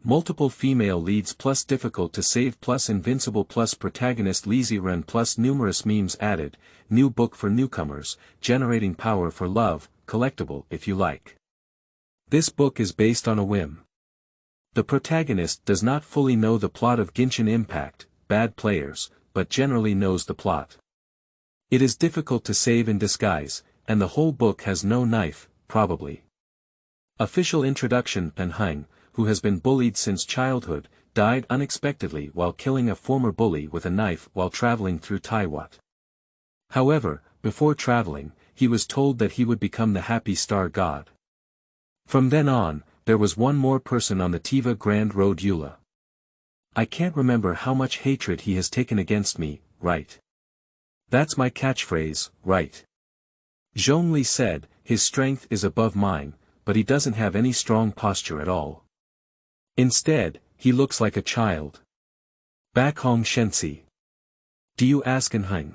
Multiple female leads plus difficult to save plus invincible plus protagonist Lezi Ren+Numerous memes added, new book for newcomers, generating power for love, collectible if you like. This book is based on a whim. The protagonist does not fully know the plot of Genshin Impact, bad players, but generally knows the plot. It is difficult to save in disguise, and the whole book has no knife, probably. Official Introduction An Heng, who has been bullied since childhood, died unexpectedly while killing a former bully with a knife while traveling through Tiwat. However, before traveling, he was told that he would become the happy star god. From then on, there was one more person on the Tiva Grand RoadYoula. I can't remember how much hatred he has taken against me, right? That's my catchphrase, right? Zhong Li said, his strength is above mine, but he doesn't have any strong posture at all. Instead, he looks like a child. Bachong Shenzi. Do you ask Anheng?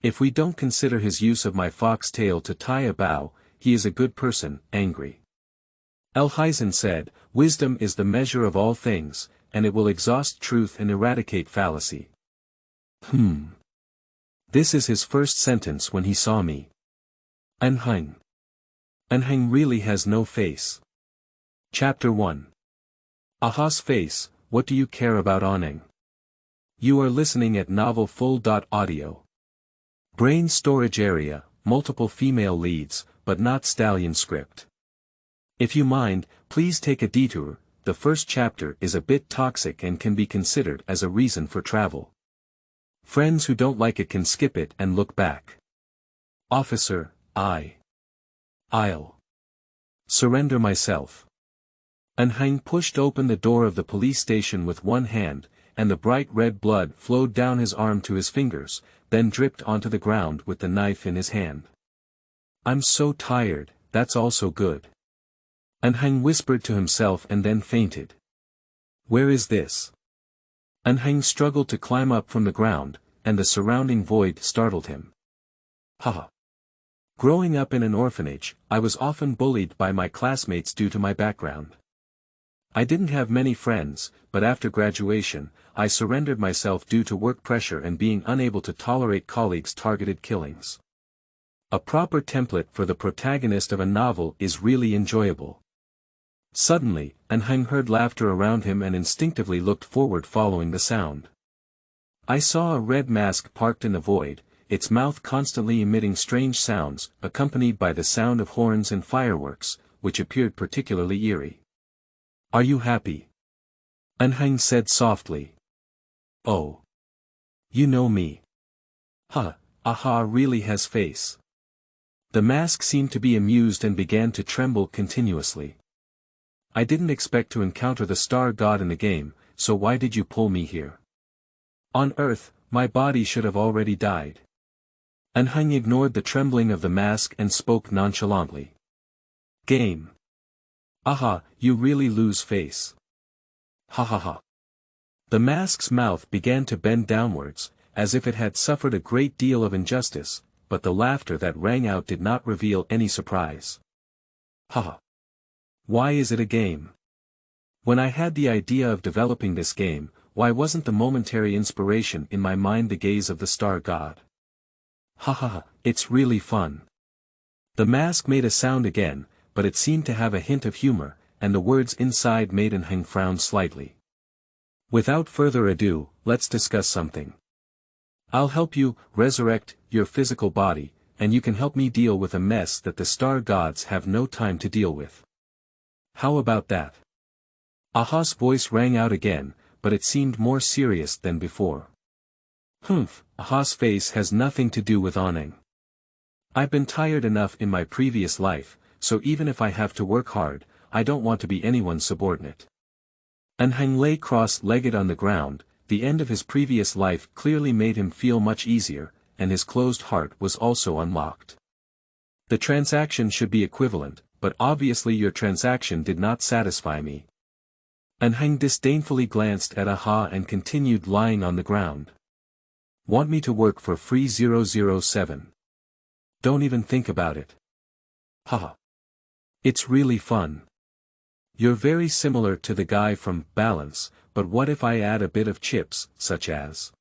If we don't consider his use of my fox tail to tie a bow, he is a good person, angry. Elheisen said, wisdom is the measure of all things, and it will exhaust truth and eradicate fallacy. This is his first sentence when he saw me. Anheng. Anheng really has no face. Chapter 1. Aha's face, what do you care about Anheng? You are listening at novel full.audio. Brain storage area, multiple female leads, but not stallion script. If you mind, please take a detour. The first chapter is a bit toxic and can be considered as a reason for travel. Friends who don't like it can skip it and look back. Officer, I'll surrender myself. Anheng pushed open the door of the police station with one hand, and the bright red blood flowed down his arm to his fingers, then dripped onto the ground with the knife in his hand. I'm so tired, that's also good. Anheng whispered to himself and then fainted. Where is this? Anheng struggled to climb up from the ground, and the surrounding void startled him. Haha. Growing up in an orphanage, I was often bullied by my classmates due to my background. I didn't have many friends, but after graduation, I surrendered myself due to work pressure and being unable to tolerate colleagues' targeted killings. A proper template for the protagonist of a novel is really enjoyable. Suddenly, Anheng heard laughter around him and instinctively looked forward following the sound. I saw a red mask parked in the void, its mouth constantly emitting strange sounds, accompanied by the sound of horns and fireworks, which appeared particularly eerie. Are you happy? Anheng said softly. Oh. You know me. Aha really has face. The mask seemed to be amused and began to tremble continuously. I didn't expect to encounter the star god in the game, so why did you pull me here? On Earth, my body should have already died. Anheng ignored the trembling of the mask and spoke nonchalantly. Game. Aha, you really lose face. Ha ha ha. The mask's mouth began to bend downwards, as if it had suffered a great deal of injustice, but the laughter that rang out did not reveal any surprise. Ha ha. Why is it a game? When I had the idea of developing this game, why wasn't the momentary inspiration in my mind the gaze of the star god? Ha ha ha, it's really fun. The mask made a sound again, but it seemed to have a hint of humor, and the words inside made Anheng frown slightly. Without further ado, let's discuss something. I'll help you resurrect your physical body, and you can help me deal with a mess that the star gods have no time to deal with. How about that? Aha's voice rang out again, but it seemed more serious than before. Aha's face has nothing to do with Anheng. I've been tired enough in my previous life, so even if I have to work hard, I don't want to be anyone's subordinate. Anheng lay cross-legged on the ground. The end of his previous life clearly made him feel much easier, and his closed heart was also unlocked. The transaction should be equivalent, but obviously your transaction did not satisfy me. Anheng disdainfully glanced at Aha and continued lying on the ground. Want me to work for free 007? Don't even think about it. Haha. It's really fun. You're very similar to the guy from Balance, but what if I add a bit of chips, such as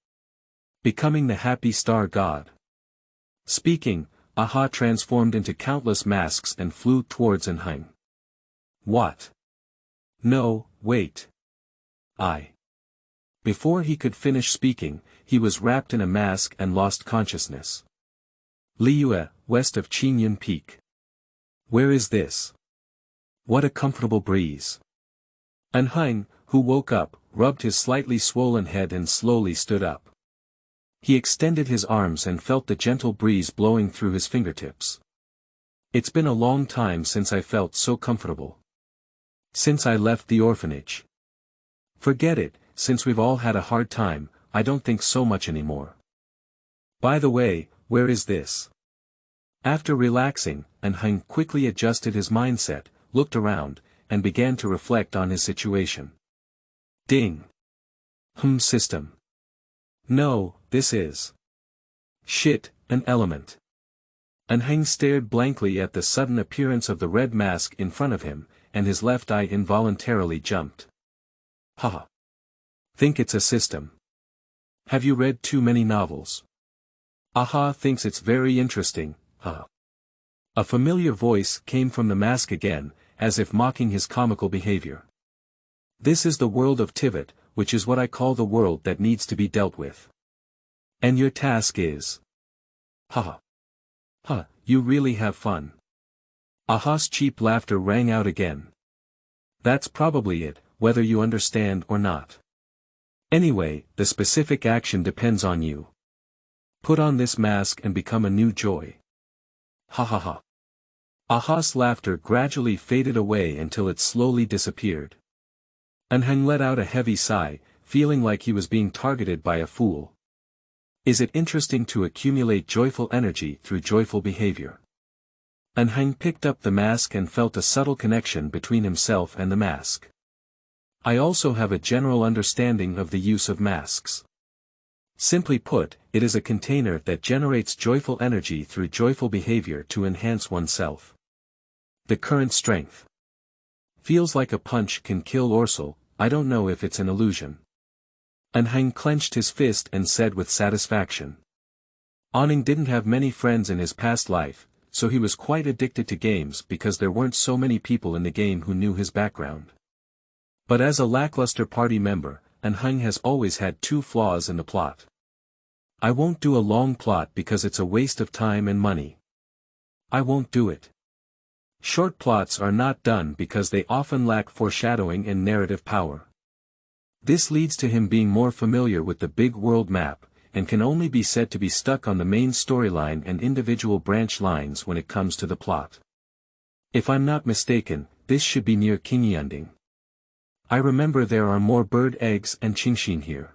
becoming the happy star god? Speaking, Aha transformed into countless masks and flew towards Anheng. What? No, wait. Before he could finish speaking, he was wrapped in a mask and lost consciousness. Liyue, west of Qingyun Peak. Where is this? What a comfortable breeze. Anheng, who woke up, rubbed his slightly swollen head and slowly stood up. He extended his arms and felt the gentle breeze blowing through his fingertips. It's been a long time since I felt so comfortable. Since I left the orphanage. Forget it, since we've all had a hard time, I don't think so much anymore. By the way, where is this? After relaxing, Anheng quickly adjusted his mindset, looked around, and began to reflect on his situation. Ding. System. No, this is. Shit, an element. Anheng stared blankly at the sudden appearance of the red mask in front of him, and his left eye involuntarily jumped. Haha. Think it's a system. Have you read too many novels? Aha thinks it's very interesting, huh? A familiar voice came from the mask again, as if mocking his comical behavior. This is the world of Tiwat, which is what I call the world that needs to be dealt with. And your task is? Haha. Huh, you really have fun. Aha's cheap laughter rang out again. That's probably it, whether you understand or not. Anyway, the specific action depends on you. Put on this mask and become a new joy. Ha ha ha. Aha's laughter gradually faded away until it slowly disappeared. Anheng let out a heavy sigh, feeling like he was being targeted by a fool. Is it interesting to accumulate joyful energy through joyful behavior? Anheng picked up the mask and felt a subtle connection between himself and the mask. I also have a general understanding of the use of masks. Simply put, it is a container that generates joyful energy through joyful behavior to enhance oneself. The current strength. Feels like a punch can kill Orsal, I don't know if it's an illusion. Anheng clenched his fist and said with satisfaction. Anheng didn't have many friends in his past life, so he was quite addicted to games because there weren't so many people in the game who knew his background. But as a lackluster party member, Anheng has always had two flaws in the plot. I won't do a long plot because it's a waste of time and money. I won't do it. Short plots are not done because they often lack foreshadowing and narrative power. This leads to him being more familiar with the big world map, and can only be said to be stuck on the main storyline and individual branch lines when it comes to the plot. If I'm not mistaken, this should be near Qingyunding. I remember there are more bird eggs and Qangshan here.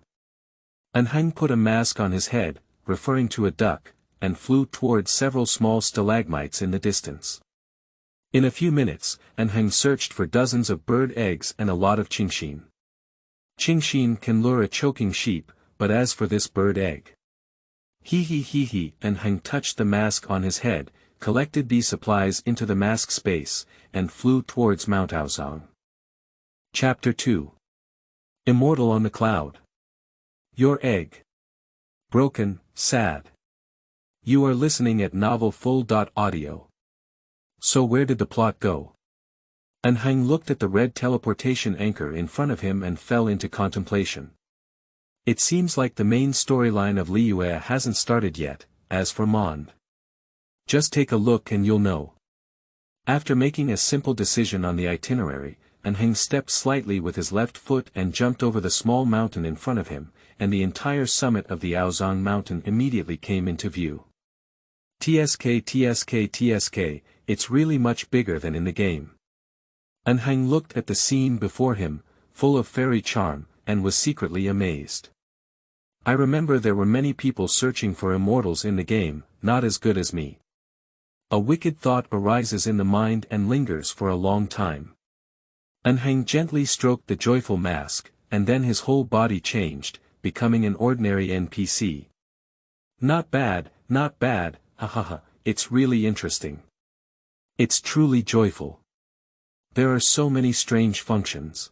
Anheng put a mask on his head, referring to a duck, and flew towards several small stalagmites in the distance. In a few minutes, Anheng searched for dozens of bird eggs and a lot of Qangshan. Qangshan can lure a choking sheep, but as for this bird egg. He, Anheng touched the mask on his head, collected these supplies into the mask space, and flew towards Mount Aozang. Chapter 2. Immortal on the Cloud. Your egg. Broken, sad. You are listening at novelfull.audio. So where did the plot go? Anheng looked at the red teleportation anchor in front of him and fell into contemplation. It seems like the main storyline of Liyue hasn't started yet, as for Mond. Just take a look and you'll know. After making a simple decision on the itinerary, Anheng stepped slightly with his left foot and jumped over the small mountain in front of him, and the entire summit of the Aozang mountain immediately came into view. TSK, it's really much bigger than in the game. Anheng looked at the scene before him, full of fairy charm, and was secretly amazed. I remember there were many people searching for immortals in the game, not as good as me. A wicked thought arises in the mind and lingers for a long time. Anheng gently stroked the joyful mask, and then his whole body changed, becoming an ordinary NPC. Not bad, hahaha, it's really interesting. It's truly joyful. There are so many strange functions.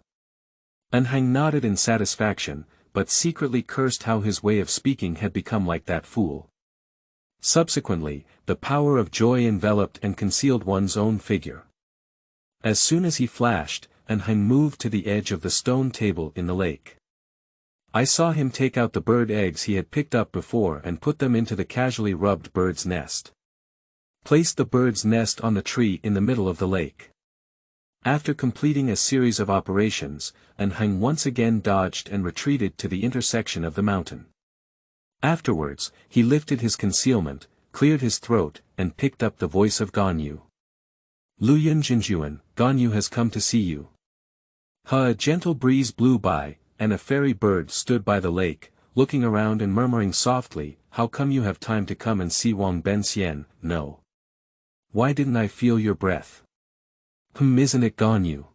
Anheng nodded in satisfaction, but secretly cursed how his way of speaking had become like that fool. Subsequently, the power of joy enveloped and concealed one's own figure. As soon as he flashed, Anheng moved to the edge of the stone table in the lake. I saw him take out the bird eggs he had picked up before and put them into the casually rubbed bird's nest. Place the bird's nest on the tree in the middle of the lake. After completing a series of operations, Anheng once again dodged and retreated to the intersection of the mountain. Afterwards, he lifted his concealment, cleared his throat, and picked up the voice of Ganyu. Luyun Jinjuan, Ganyu has come to see you. A gentle breeze blew by, and a fairy bird stood by the lake, looking around and murmuring softly, how come you have time to come and see Wang Ben Xian? No. Why didn't I feel your breath? Isn't it Ganyu?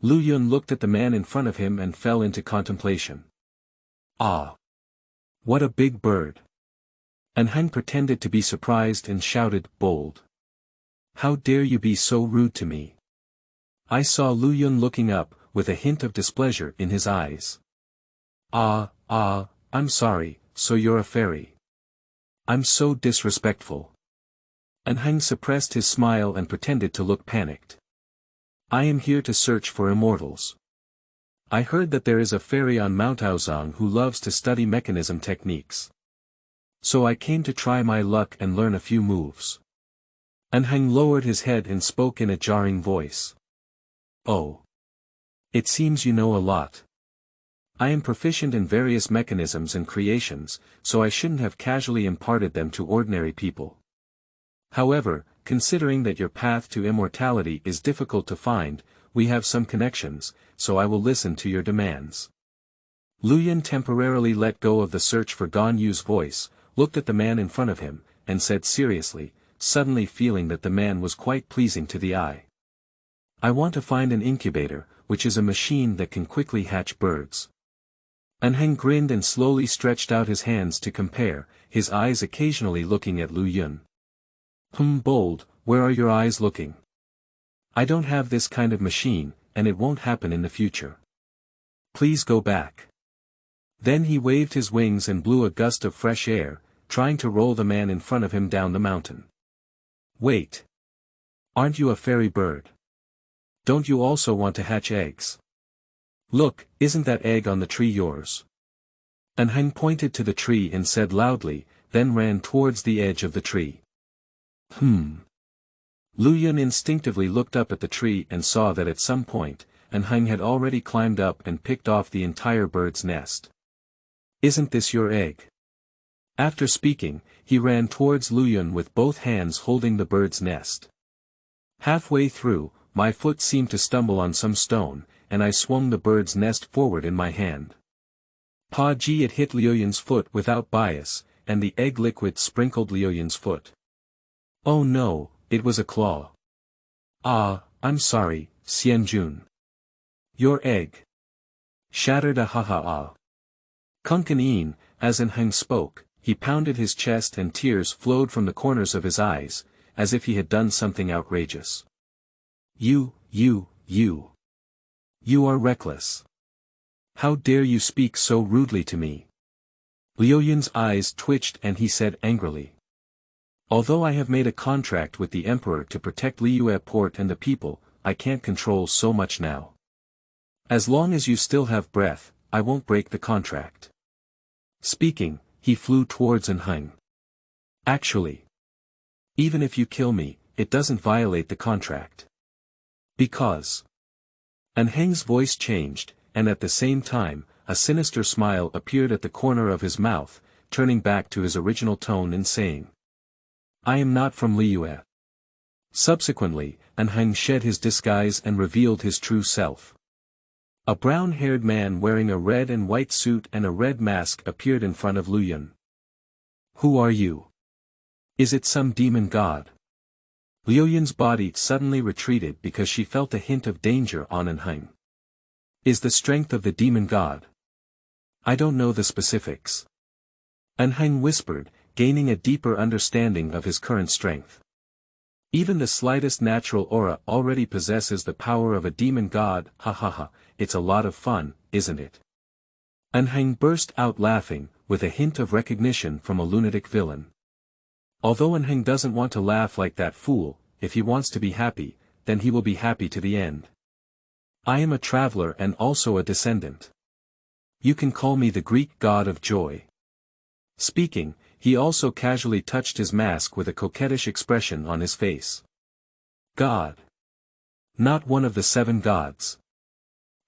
Luyun looked at the man in front of him and fell into contemplation. Ah! What a big bird! Anheng pretended to be surprised and shouted, bold. How dare you be so rude to me? I saw Luyun looking up, with a hint of displeasure in his eyes. I'm sorry, so you're a fairy. I'm so disrespectful. Anheng suppressed his smile and pretended to look panicked. I am here to search for immortals. I heard that there is a fairy on Mount Aozang who loves to study mechanism techniques. So I came to try my luck and learn a few moves. Anheng lowered his head and spoke in a jarring voice. Oh. It seems you know a lot. I am proficient in various mechanisms and creations, so I shouldn't have casually imparted them to ordinary people. However, considering that your path to immortality is difficult to find, we have some connections, so I will listen to your demands. Luyun temporarily let go of the search for Ganyu's voice, looked at the man in front of him, and said seriously, suddenly feeling that the man was quite pleasing to the eye. I want to find an incubator, which is a machine that can quickly hatch birds. Anheng grinned and slowly stretched out his hands to compare, his eyes occasionally looking at Luyun. Bold, where are your eyes looking? I don't have this kind of machine, and it won't happen in the future. Please go back. Then he waved his wings and blew a gust of fresh air, trying to roll the man in front of him down the mountain. Wait. Aren't you a fairy bird? Don't you also want to hatch eggs? Look, isn't that egg on the tree yours? Anheng pointed to the tree and said loudly, then ran towards the edge of the tree. Luyun instinctively looked up at the tree and saw that at some point, Anheng had already climbed up and picked off the entire bird's nest. Isn't this your egg? After speaking, he ran towards Luyun with both hands holding the bird's nest. Halfway through, my foot seemed to stumble on some stone, and I swung the bird's nest forward in my hand. It hit Luyun's foot without bias, and the egg liquid sprinkled Luyun's foot. Oh no, it was a claw. I'm sorry, Xianjun. Your egg. Shattered ah. Kunkan-een, as Anheng spoke, he pounded his chest and tears flowed from the corners of his eyes, as if he had done something outrageous. You are reckless. How dare you speak so rudely to me? Luyun's eyes twitched and he said angrily. Although I have made a contract with the emperor to protect Liyue port and the people, I can't control so much now. As long as you still have breath, I won't break the contract. Speaking, he flew towards Anheng. Actually, even if you kill me, it doesn't violate the contract. Because. Anheng's voice changed, and at the same time, a sinister smile appeared at the corner of his mouth, turning back to his original tone and saying. I am not from Liyue. Subsequently, Anheng shed his disguise and revealed his true self. A brown-haired man wearing a red and white suit and a red mask appeared in front of Luyun. Who are you? Is it some demon god? Luyun's body suddenly retreated because she felt a hint of danger on Anheng. Is the strength of the demon god? I don't know the specifics. Anheng whispered, gaining a deeper understanding of his current strength. Even the slightest natural aura already possesses the power of a demon god, ha ha ha, it's a lot of fun, isn't it? Anheng burst out laughing, with a hint of recognition from a lunatic villain. Although Anheng doesn't want to laugh like that fool, if he wants to be happy, then he will be happy to the end. I am a traveler and also a descendant. You can call me the Greek god of joy. Speaking, he also casually touched his mask with a coquettish expression on his face. God. Not one of the 7 gods.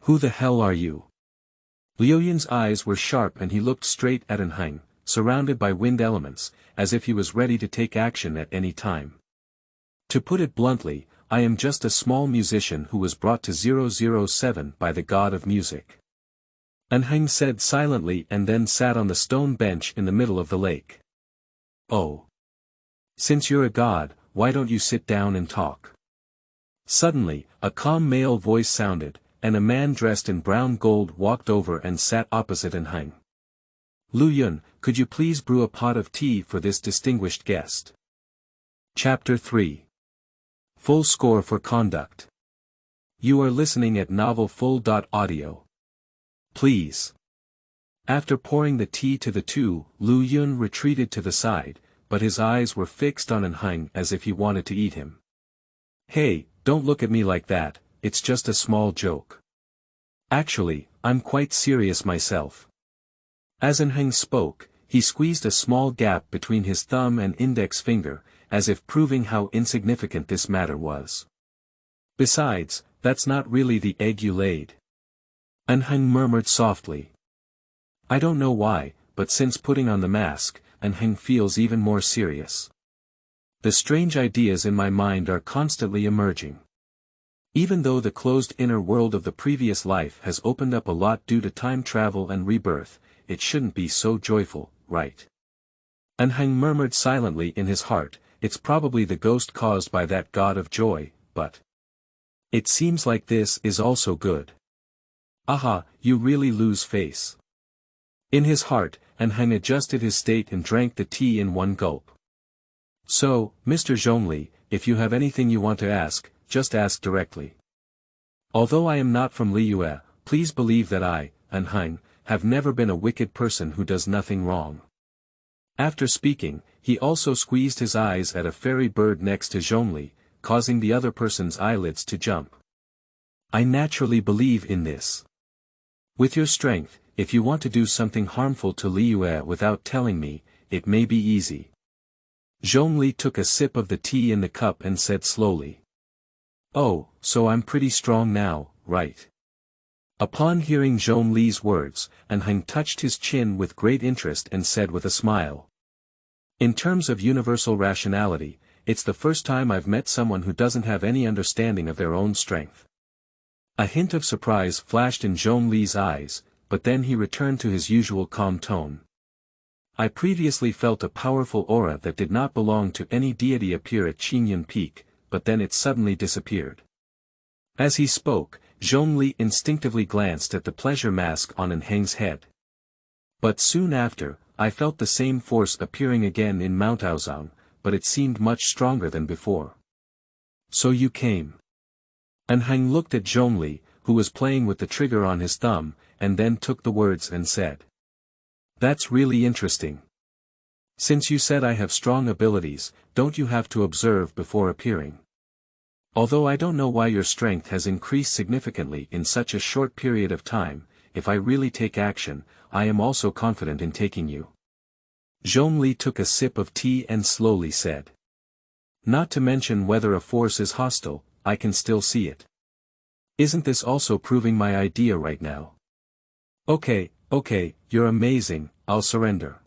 Who the hell are you? Liu Yun's eyes were sharp and he looked straight at Anheng, surrounded by wind elements, as if he was ready to take action at any time. To put it bluntly, I am just a small musician who was brought to 007 by the god of music. Anheng said silently and then sat on the stone bench in the middle of the lake. Oh. Since you're a god, why don't you sit down and talk? Suddenly, a calm male voice sounded, and a man dressed in brown gold walked over and sat opposite Anheng. Liu Yun, could you please brew a pot of tea for this distinguished guest? Chapter 3. Full score for conduct. You are listening at novelfull.audio. Please. After pouring the tea to the two, Liu Yun retreated to the side, but his eyes were fixed on Anheng as if he wanted to eat him. Hey, don't look at me like that, it's just a small joke. Actually, I'm quite serious myself. As Anheng spoke, he squeezed a small gap between his thumb and index finger, as if proving how insignificant this matter was. Besides, that's not really the egg you laid. Anheng murmured softly. I don't know why, but since putting on the mask, Anheng feels even more serious. The strange ideas in my mind are constantly emerging. Even though the closed inner world of the previous life has opened up a lot due to time travel and rebirth, it shouldn't be so joyful, right? Anheng murmured silently in his heart, it's probably the ghost caused by that god of joy, but it seems like this is also good. Aha, you really lose face. In his heart, Anheng adjusted his state and drank the tea in one gulp. So, Mr. Zhong Li, if you have anything you want to ask, just ask directly. Although I am not from Liyue, please believe that I, Anheng, have never been a wicked person who does nothing wrong. After speaking, he also squeezed his eyes at a fairy bird next to Zhong Li, causing the other person's eyelids to jump. I naturally believe in this. With your strength, if you want to do something harmful to Liyue without telling me, it may be easy. Zhong Li took a sip of the tea in the cup and said slowly. Oh, so I'm pretty strong now, right? Upon hearing Zhong Li's words, Anheng touched his chin with great interest and said with a smile. In terms of universal rationality, it's the first time I've met someone who doesn't have any understanding of their own strength. A hint of surprise flashed in Zhong Li's eyes, but then he returned to his usual calm tone. I previously felt a powerful aura that did not belong to any deity appear at Qingyun Peak, but then it suddenly disappeared. As he spoke, Zhong Li instinctively glanced at the pleasure mask on Anheng's head. But soon after, I felt the same force appearing again in Mount Aozang, but it seemed much stronger than before. So you came. Anheng looked at Zhong Li, who was playing with the trigger on his thumb, and then took the words and said. That's really interesting. Since you said I have strong abilities, don't you have to observe before appearing? Although I don't know why your strength has increased significantly in such a short period of time, if I really take action, I am also confident in taking you. Zhong Li took a sip of tea and slowly said. Not to mention whether a force is hostile, I can still see it. Isn't this also proving my idea right now? Okay, you're amazing, I'll surrender.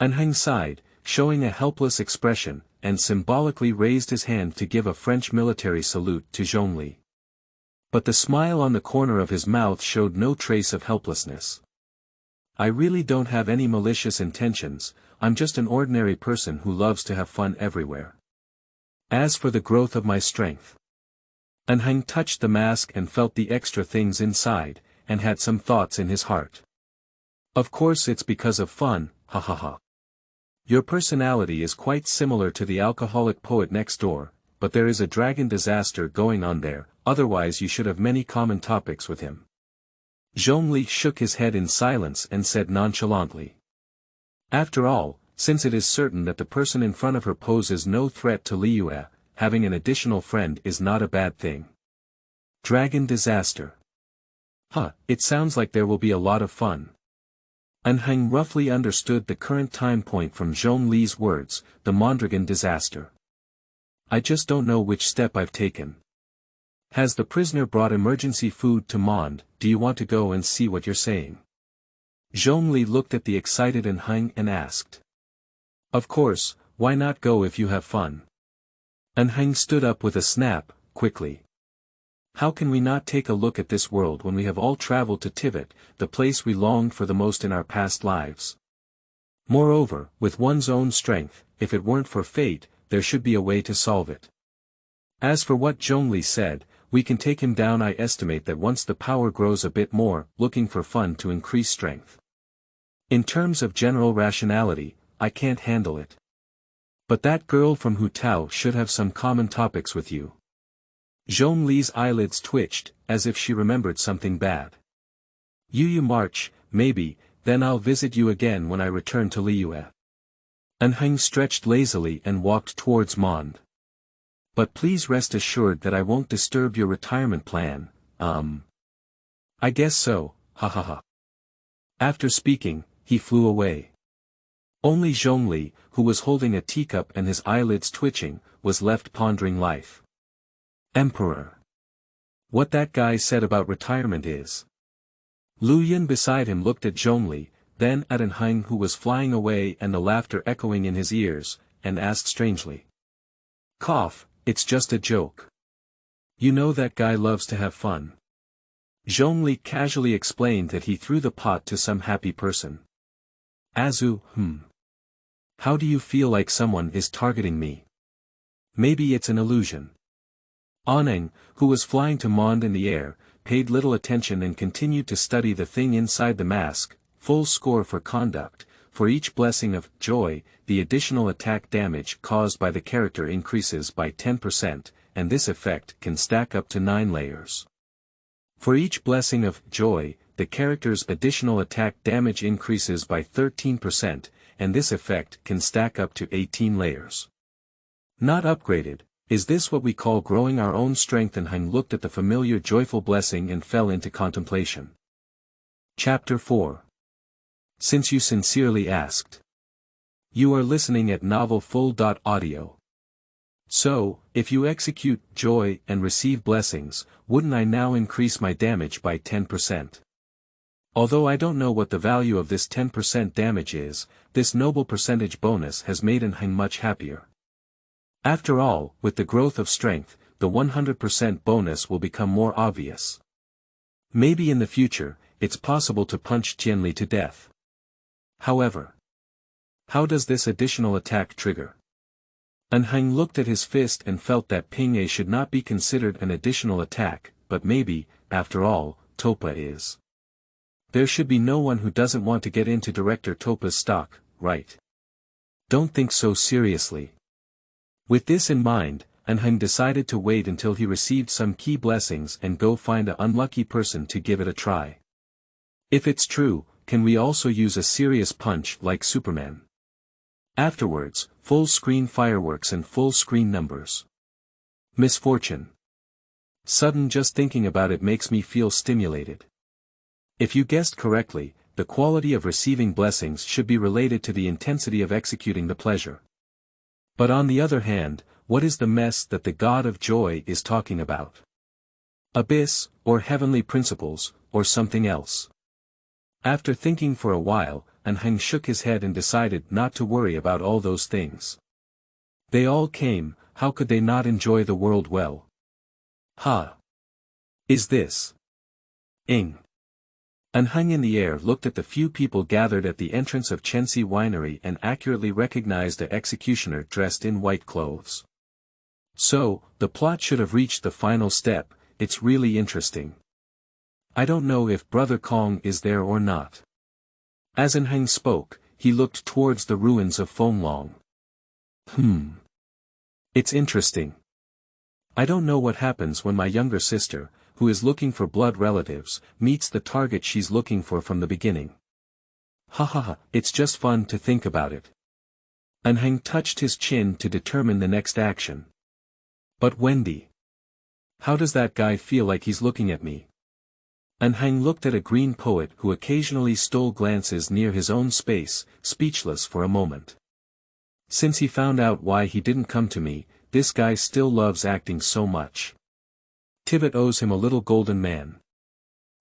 Anheng sighed, showing a helpless expression, and symbolically raised his hand to give a French military salute to Zhong Li. But the smile on the corner of his mouth showed no trace of helplessness. I really don't have any malicious intentions, I'm just an ordinary person who loves to have fun everywhere. As for the growth of my strength. Anheng touched the mask and felt the extra things inside, and had some thoughts in his heart. Of course it's because of fun, ha ha ha. Your personality is quite similar to the alcoholic poet next door, but there is a dragon disaster going on there, otherwise you should have many common topics with him. Zhong Li shook his head in silence and said nonchalantly. After all, since it is certain that the person in front of her poses no threat to Liyue, having an additional friend is not a bad thing. Dragon disaster. It sounds like there will be a lot of fun. Anheng roughly understood the current time point from Zhong Li's words, the Mondragon disaster. I just don't know which step I've taken. Has the prisoner brought emergency food to Mond? Do you want to go and see what you're saying? Zhong Li looked at the excited Anheng and asked. Of course, why not go if you have fun? Anheng stood up with a snap, quickly. How can we not take a look at this world when we have all traveled to Tiwat, the place we longed for the most in our past lives? Moreover, with one's own strength, if it weren't for fate, there should be a way to solve it. As for what Zhong Li said, we can take him down. I estimate that once the power grows a bit more, looking for fun to increase strength. In terms of general rationality, I can't handle it. But that girl from Hutao should have some common topics with you. Zhong Li's eyelids twitched, as if she remembered something bad. You march, maybe, then I'll visit you again when I return to Liyue. Anheng stretched lazily and walked towards Mond. But please rest assured that I won't disturb your retirement plan, I guess so, ha ha ha. After speaking, he flew away. Only Zhong Li, who was holding a teacup and his eyelids twitching, was left pondering life. Emperor. What that guy said about retirement is. Lu Yin beside him looked at Zhong Li, then at Anheng who was flying away and the laughter echoing in his ears, and asked strangely. Cough, it's just a joke. You know that guy loves to have fun. Zhong Li casually explained that he threw the pot to some happy person. Azu, How do you feel like someone is targeting me? Maybe it's an illusion. Anheng, who was flying to Mond in the air, paid little attention and continued to study the thing inside the mask. Full score for conduct. For each blessing of joy, the additional attack damage caused by the character increases by 10%, and this effect can stack up to 9 layers. For each blessing of joy, the character's additional attack damage increases by 13%, and this effect can stack up to 18 layers. Not upgraded. Is this what we call growing our own strength? Anheng looked at the familiar joyful blessing and fell into contemplation. Chapter 4. Since you sincerely asked. You are listening at novelfull.audio. So, if you execute joy and receive blessings, wouldn't I now increase my damage by 10%? Although I don't know what the value of this 10% damage is, this noble percentage bonus has made Anheng much happier. After all, with the growth of strength, the 100% bonus will become more obvious. Maybe in the future, it's possible to punch Tianli to death. However, how does this additional attack trigger? Anheng looked at his fist and felt that ping-a should not be considered an additional attack, but maybe, after all, Topa is. There should be no one who doesn't want to get into Director Topa's stock, right? Don't think so seriously. With this in mind, Anheng decided to wait until he received some key blessings and go find an unlucky person to give it a try. If it's true, can we also use a serious punch like Superman? Afterwards, full-screen fireworks and full-screen numbers. Misfortune. Sudden just thinking about it makes me feel stimulated. If you guessed correctly, the quality of receiving blessings should be related to the intensity of executing the pleasure. But on the other hand, what is the mess that the God of Joy is talking about? Abyss, or heavenly principles, or something else? After thinking for a while, Anheng shook his head and decided not to worry about all those things. They all came, how could they not enjoy the world well? Is this? Anheng in the air looked at the few people gathered at the entrance of Shenzi Winery and accurately recognized the executioner dressed in white clothes. So, the plot should have reached the final step. It's really interesting. I don't know if Brother Kong is there or not. As Anheng spoke, he looked towards the ruins of Feng. It's interesting. I don't know what happens when my younger sister, who is looking for blood relatives, meets the target she's looking for from the beginning. It's just fun to think about it. Anheng touched his chin to determine the next action. But Wendy. How does that guy feel like he's looking at me? Anheng looked at a green poet who occasionally stole glances near his own space, speechless for a moment. Since he found out why he didn't come to me, this guy still loves acting so much. Tiwat owes him a little golden man.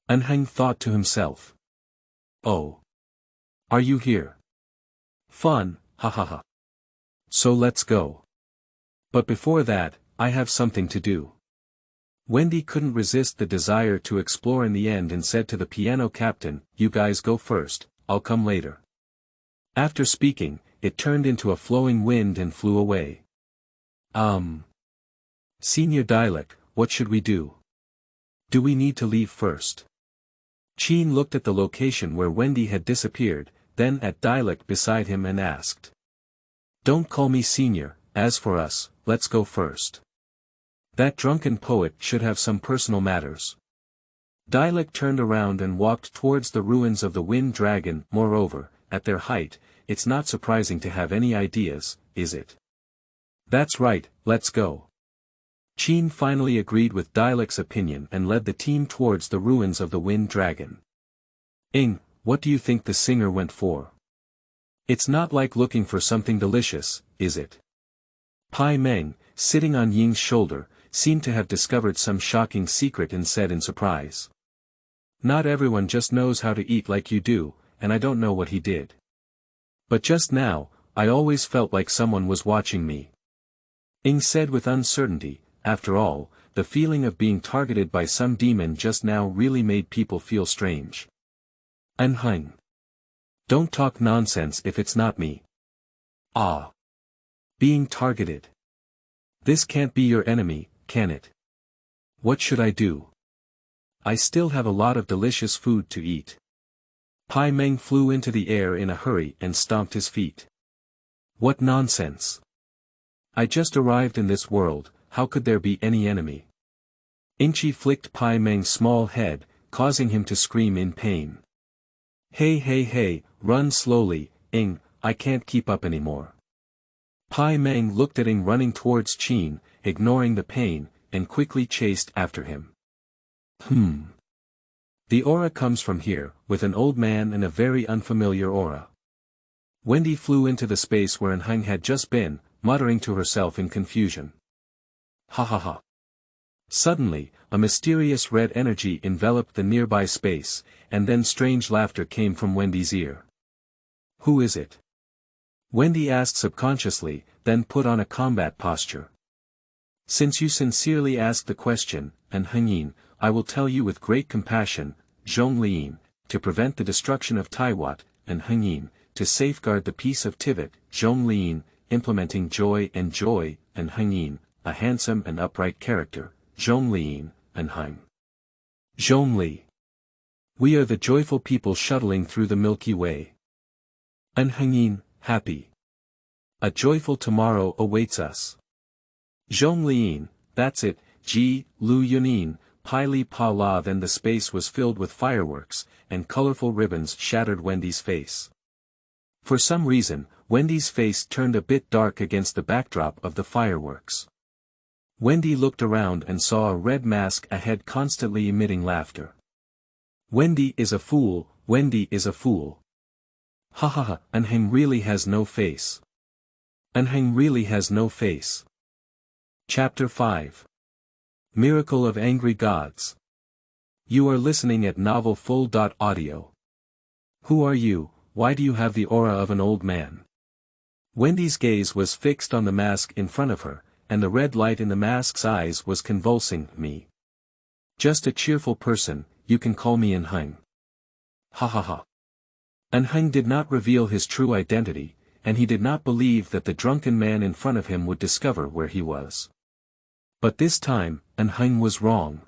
Anheng thought to himself. Oh. Are you here? Fun, hahaha. So let's go. But before that, I have something to do. Wendy couldn't resist the desire to explore in the end and said to the piano captain, "You guys go first, I'll come later." After speaking, it turned into a flowing wind and flew away. Senior Dialect, what should we do? Do we need to leave first? Chin looked at the location where Wendy had disappeared, then at Dialect beside him and asked. Don't call me senior, as for us, let's go first. That drunken poet should have some personal matters. Dialect turned around and walked towards the ruins of the Wind Dragon. Moreover, at their height, it's not surprising to have any ideas, is it? That's right, let's go. Chin finally agreed with Dialect's opinion and led the team towards the ruins of the Wind Dragon. What do you think the singer went for? It's not like looking for something delicious, is it? Pai Meng, sitting on Ying's shoulder, seemed to have discovered some shocking secret and said in surprise. Not everyone just knows how to eat like you do, and I don't know what he did. But just now, I always felt like someone was watching me. Ying said with uncertainty. After all, the feeling of being targeted by some demon just now really made people feel strange. Anheng. Don't talk nonsense if it's not me. Being targeted. This can't be your enemy, can it? What should I do? I still have a lot of delicious food to eat. Pai Meng flew into the air in a hurry and stomped his feet. What nonsense! I just arrived in this world, how could there be any enemy? Inchi flicked Pai Meng's small head, causing him to scream in pain. Hey, run slowly, Ying, I can't keep up anymore. Pai Meng looked at Ying running towards Chin, ignoring the pain, and quickly chased after him. The aura comes from here, with an old man and a very unfamiliar aura. Wendy flew into the space where Anheng had just been, muttering to herself in confusion. Ha. Suddenly, a mysterious red energy enveloped the nearby space, and then strange laughter came from Wendy's ear. Who is it? Wendy asked subconsciously, then put on a combat posture. Since you sincerely asked the question, Anheng, I will tell you with great compassion, Zhong Li, to prevent the destruction of Tiwat, Anheng, to safeguard the peace of Tiwat, Zhong Li, implementing joy, Anheng, a handsome and upright character, Zhong Li, Anheng. Zhong Li. We are the joyful people shuttling through the Milky Way. Anheng, happy. A joyful tomorrow awaits us. Zhong Li, that's it, Ji, Lu Yunin, Pai Li Pa La. Then the space was filled with fireworks, and colorful ribbons shattered Wendy's face. For some reason, Wendy's face turned a bit dark against the backdrop of the fireworks. Wendy looked around and saw a red mask ahead constantly emitting laughter. Wendy is a fool, Wendy is a fool. Ha, Anheng really has no face. Anheng really has no face. Chapter 5. Miracle of Angry Gods. You are listening at novelfull.audio. Who are you? Why do you have the aura of an old man? Wendy's gaze was fixed on the mask in front of her, and the red light in the mask's eyes was convulsing me. Just a cheerful person, you can call me Anheng. Ha. Anheng did not reveal his true identity, and he did not believe that the drunken man in front of him would discover where he was. But this time, Anheng was wrong.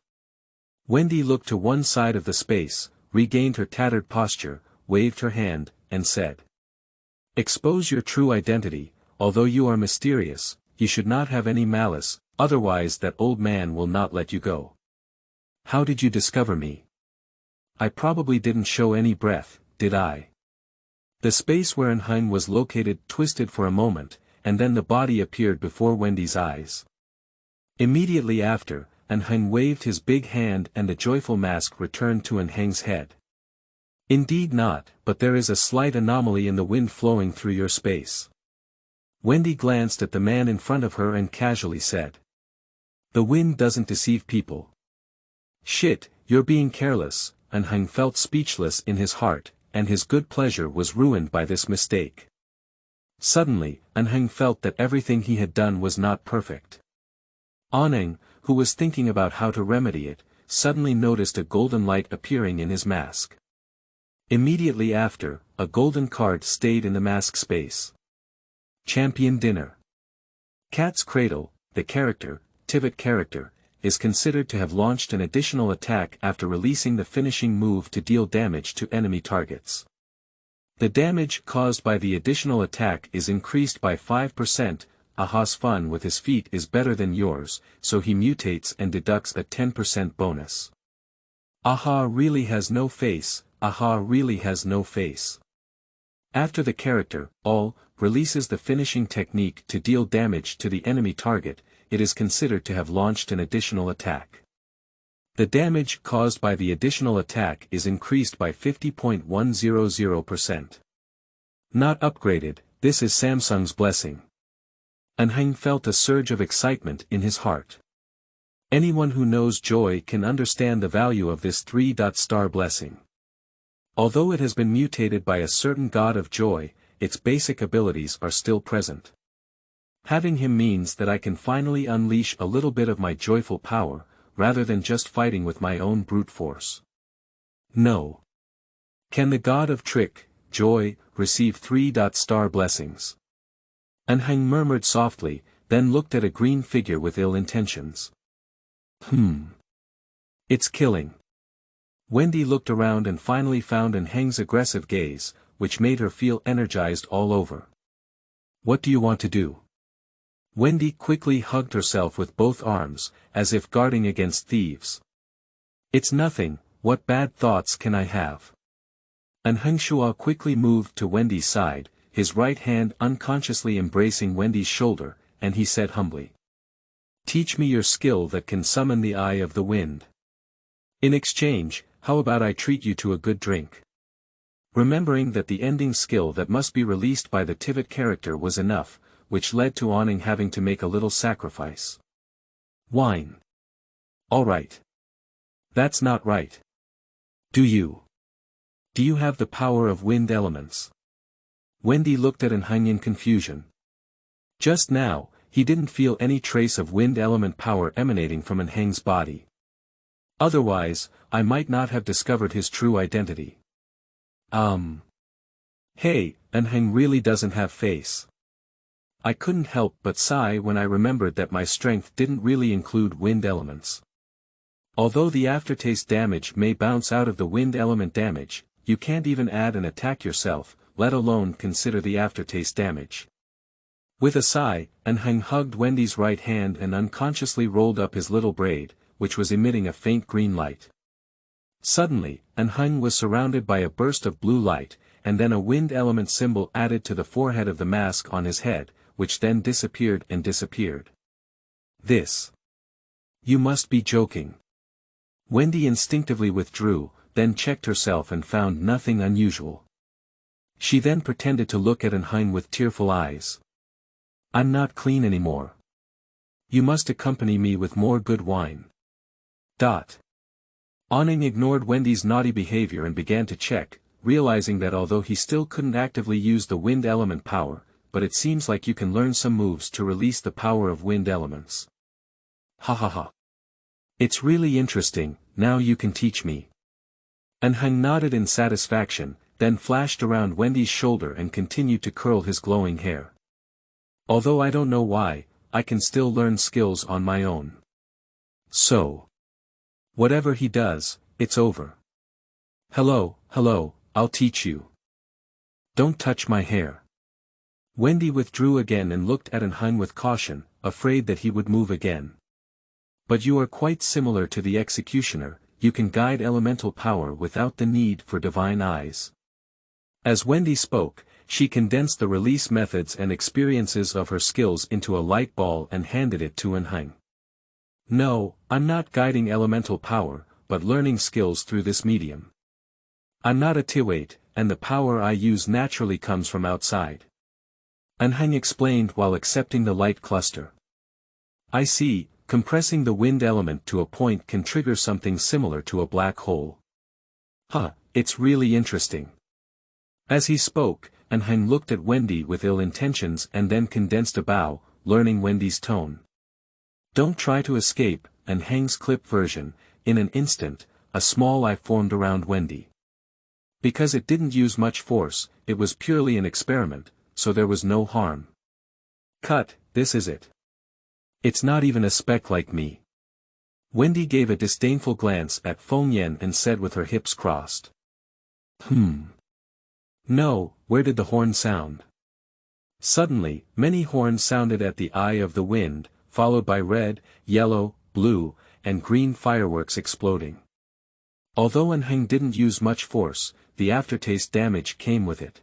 Wendy looked to one side of the space, regained her tattered posture, waved her hand, and said. Expose your true identity, although you are mysterious, you should not have any malice, otherwise that old man will not let you go. How did you discover me? I probably didn't show any breath, did I? The space where Anheng was located twisted for a moment, and then the body appeared before Wendy's eyes. Immediately after, Anheng waved his big hand and the joyful mask returned to Anheng's head. Indeed not, but there is a slight anomaly in the wind flowing through your space. Wendy glanced at the man in front of her and casually said. The wind doesn't deceive people. Shit, you're being careless, Anheng felt speechless in his heart, and his good pleasure was ruined by this mistake. Suddenly, Anheng felt that everything he had done was not perfect. Anheng, who was thinking about how to remedy it, suddenly noticed a golden light appearing in his mask. Immediately after, a golden card stayed in the mask space. Champion Dinner. Cat's Cradle, the character, Tiwat character, is considered to have launched an additional attack after releasing the finishing move to deal damage to enemy targets. The damage caused by the additional attack is increased by 5%, Aha's fun with his feet is better than yours, so he mutates and deducts a 10% bonus. Aha really has no face, Aha really has no face. After the character, releases the finishing technique to deal damage to the enemy target, it is considered to have launched an additional attack. The damage caused by the additional attack is increased by 50.100%. Not upgraded, this is Samsung's blessing. Anheng felt a surge of excitement in his heart. Anyone who knows joy can understand the value of this 3-star blessing. Although it has been mutated by a certain god of joy, its basic abilities are still present. Having him means that I can finally unleash a little bit of my joyful power, rather than just fighting with my own brute force. No. Can the god of trick, joy, receive 3-star blessings? Anheng murmured softly, then looked at a green figure with ill intentions. It's killing. Wendy looked around and finally found Anheng's aggressive gaze, which made her feel energized all over. What do you want to do? Wendy quickly hugged herself with both arms, as if guarding against thieves. It's nothing, what bad thoughts can I have? Anheng Shua quickly moved to Wendy's side, his right hand unconsciously embracing Wendy's shoulder, and he said humbly. Teach me your skill that can summon the eye of the wind. In exchange, how about I treat you to a good drink? Remembering that the ending skill that must be released by the Tiwat character was enough, which led to Anheng having to make a little sacrifice. Wine. Alright. That's not right. Do you have the power of wind elements? Wendy looked at Anheng in confusion. Just now, he didn't feel any trace of wind element power emanating from Anheng's body. Otherwise, I might not have discovered his true identity. Hey, Anheng really doesn't have face. I couldn't help but sigh when I remembered that my strength didn't really include wind elements. Although the aftertaste damage may bounce out of the wind element damage, you can't even add an attack yourself, let alone consider the aftertaste damage. With a sigh, Anheng hugged Wendy's right hand and unconsciously rolled up his little braid, which was emitting a faint green light. Suddenly, Anheng was surrounded by a burst of blue light, and then a wind element symbol added to the forehead of the mask on his head, which then disappeared and disappeared. This. You must be joking. Wendy instinctively withdrew, then checked herself and found nothing unusual. She then pretended to look at Anheng with tearful eyes. I'm not clean anymore. You must accompany me with more good wine. Anheng ignored Wendy's naughty behavior and began to check, realizing that although he still couldn't actively use the wind element power, but it seems like you can learn some moves to release the power of wind elements. Ha ha ha. It's really interesting, now you can teach me. Anheng nodded in satisfaction, then flashed around Wendy's shoulder and continued to curl his glowing hair. Although I don't know why, I can still learn skills on my own. So. Whatever he does, it's over. Hello, I'll teach you. Don't touch my hair. Wendy withdrew again and looked at Anheng with caution, afraid that he would move again. But you are quite similar to the executioner, you can guide elemental power without the need for divine eyes. As Wendy spoke, she condensed the release methods and experiences of her skills into a light ball and handed it to Anheng. No, I'm not guiding elemental power, but learning skills through this medium. I'm not a Tiwat, and the power I use naturally comes from outside. Anheng explained while accepting the light cluster. I see, compressing the wind element to a point can trigger something similar to a black hole. Huh, it's really interesting. As he spoke, Anheng looked at Wendy with ill intentions and then condensed a bow, learning Wendy's tone. Don't try to escape, Anheng's clip version. In an instant, a small eye formed around Wendy. Because it didn't use much force, it was purely an experiment, so there was no harm. Cut, this is it. It's not even a speck like me. Wendy gave a disdainful glance at Feng and said with her hips crossed. No, where did the horn sound? Suddenly, many horns sounded at the eye of the wind, followed by red, yellow, blue, and green fireworks exploding. Although Anheng didn't use much force, the aftertaste damage came with it.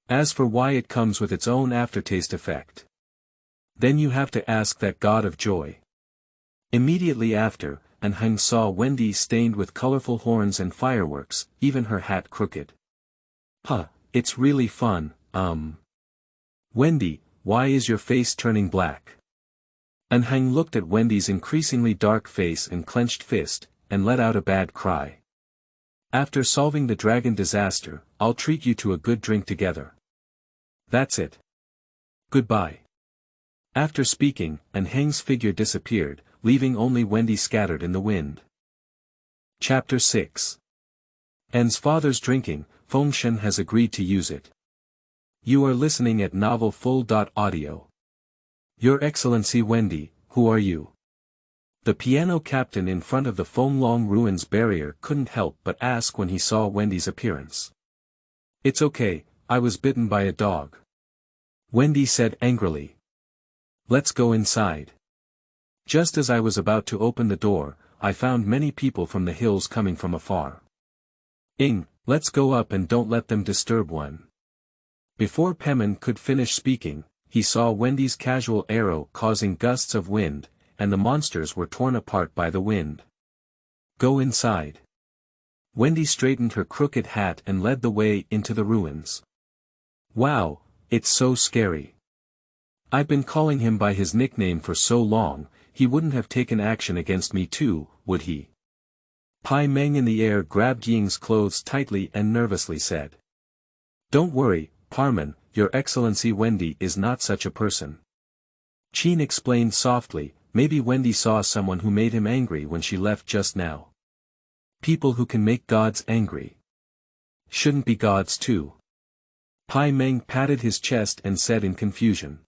As for why it comes with its own aftertaste effect, then you have to ask that god of joy. Immediately after, Anheng saw Wendy stained with colorful horns and fireworks, even her hat crooked. Huh, it's really fun, Wendy, why is your face turning black? Anheng looked at Wendy's increasingly dark face and clenched fist, and let out a bad cry. After solving the dragon disaster, I'll treat you to a good drink together. That's it. Goodbye. After speaking, Anheng's figure disappeared, leaving only Wendy scattered in the wind. Chapter 6. En's father's drinking, Shen has agreed to use it. You are listening at novelfull.audio. Your Excellency Wendy, who are you? The piano captain in front of the Feng Ruins barrier couldn't help but ask when he saw Wendy's appearance. It's okay, I was bitten by a dog. Wendy said angrily. Let's go inside. Just as I was about to open the door, I found many people from the hills coming from afar. Let's go up and don't let them disturb one. Before Pemin could finish speaking, he saw Wendy's casual arrow causing gusts of wind, and the monsters were torn apart by the wind. Go inside. Wendy straightened her crooked hat and led the way into the ruins. Wow, it's so scary. I've been calling him by his nickname for so long, he wouldn't have taken action against me too, would he? Pai Meng in the air grabbed Ying's clothes tightly and nervously said. Don't worry, Parman, Your Excellency Wendy is not such a person. Qin explained softly, maybe Wendy saw someone who made him angry when she left just now. People who can make gods angry shouldn't be gods too. Pai Meng patted his chest and said in confusion.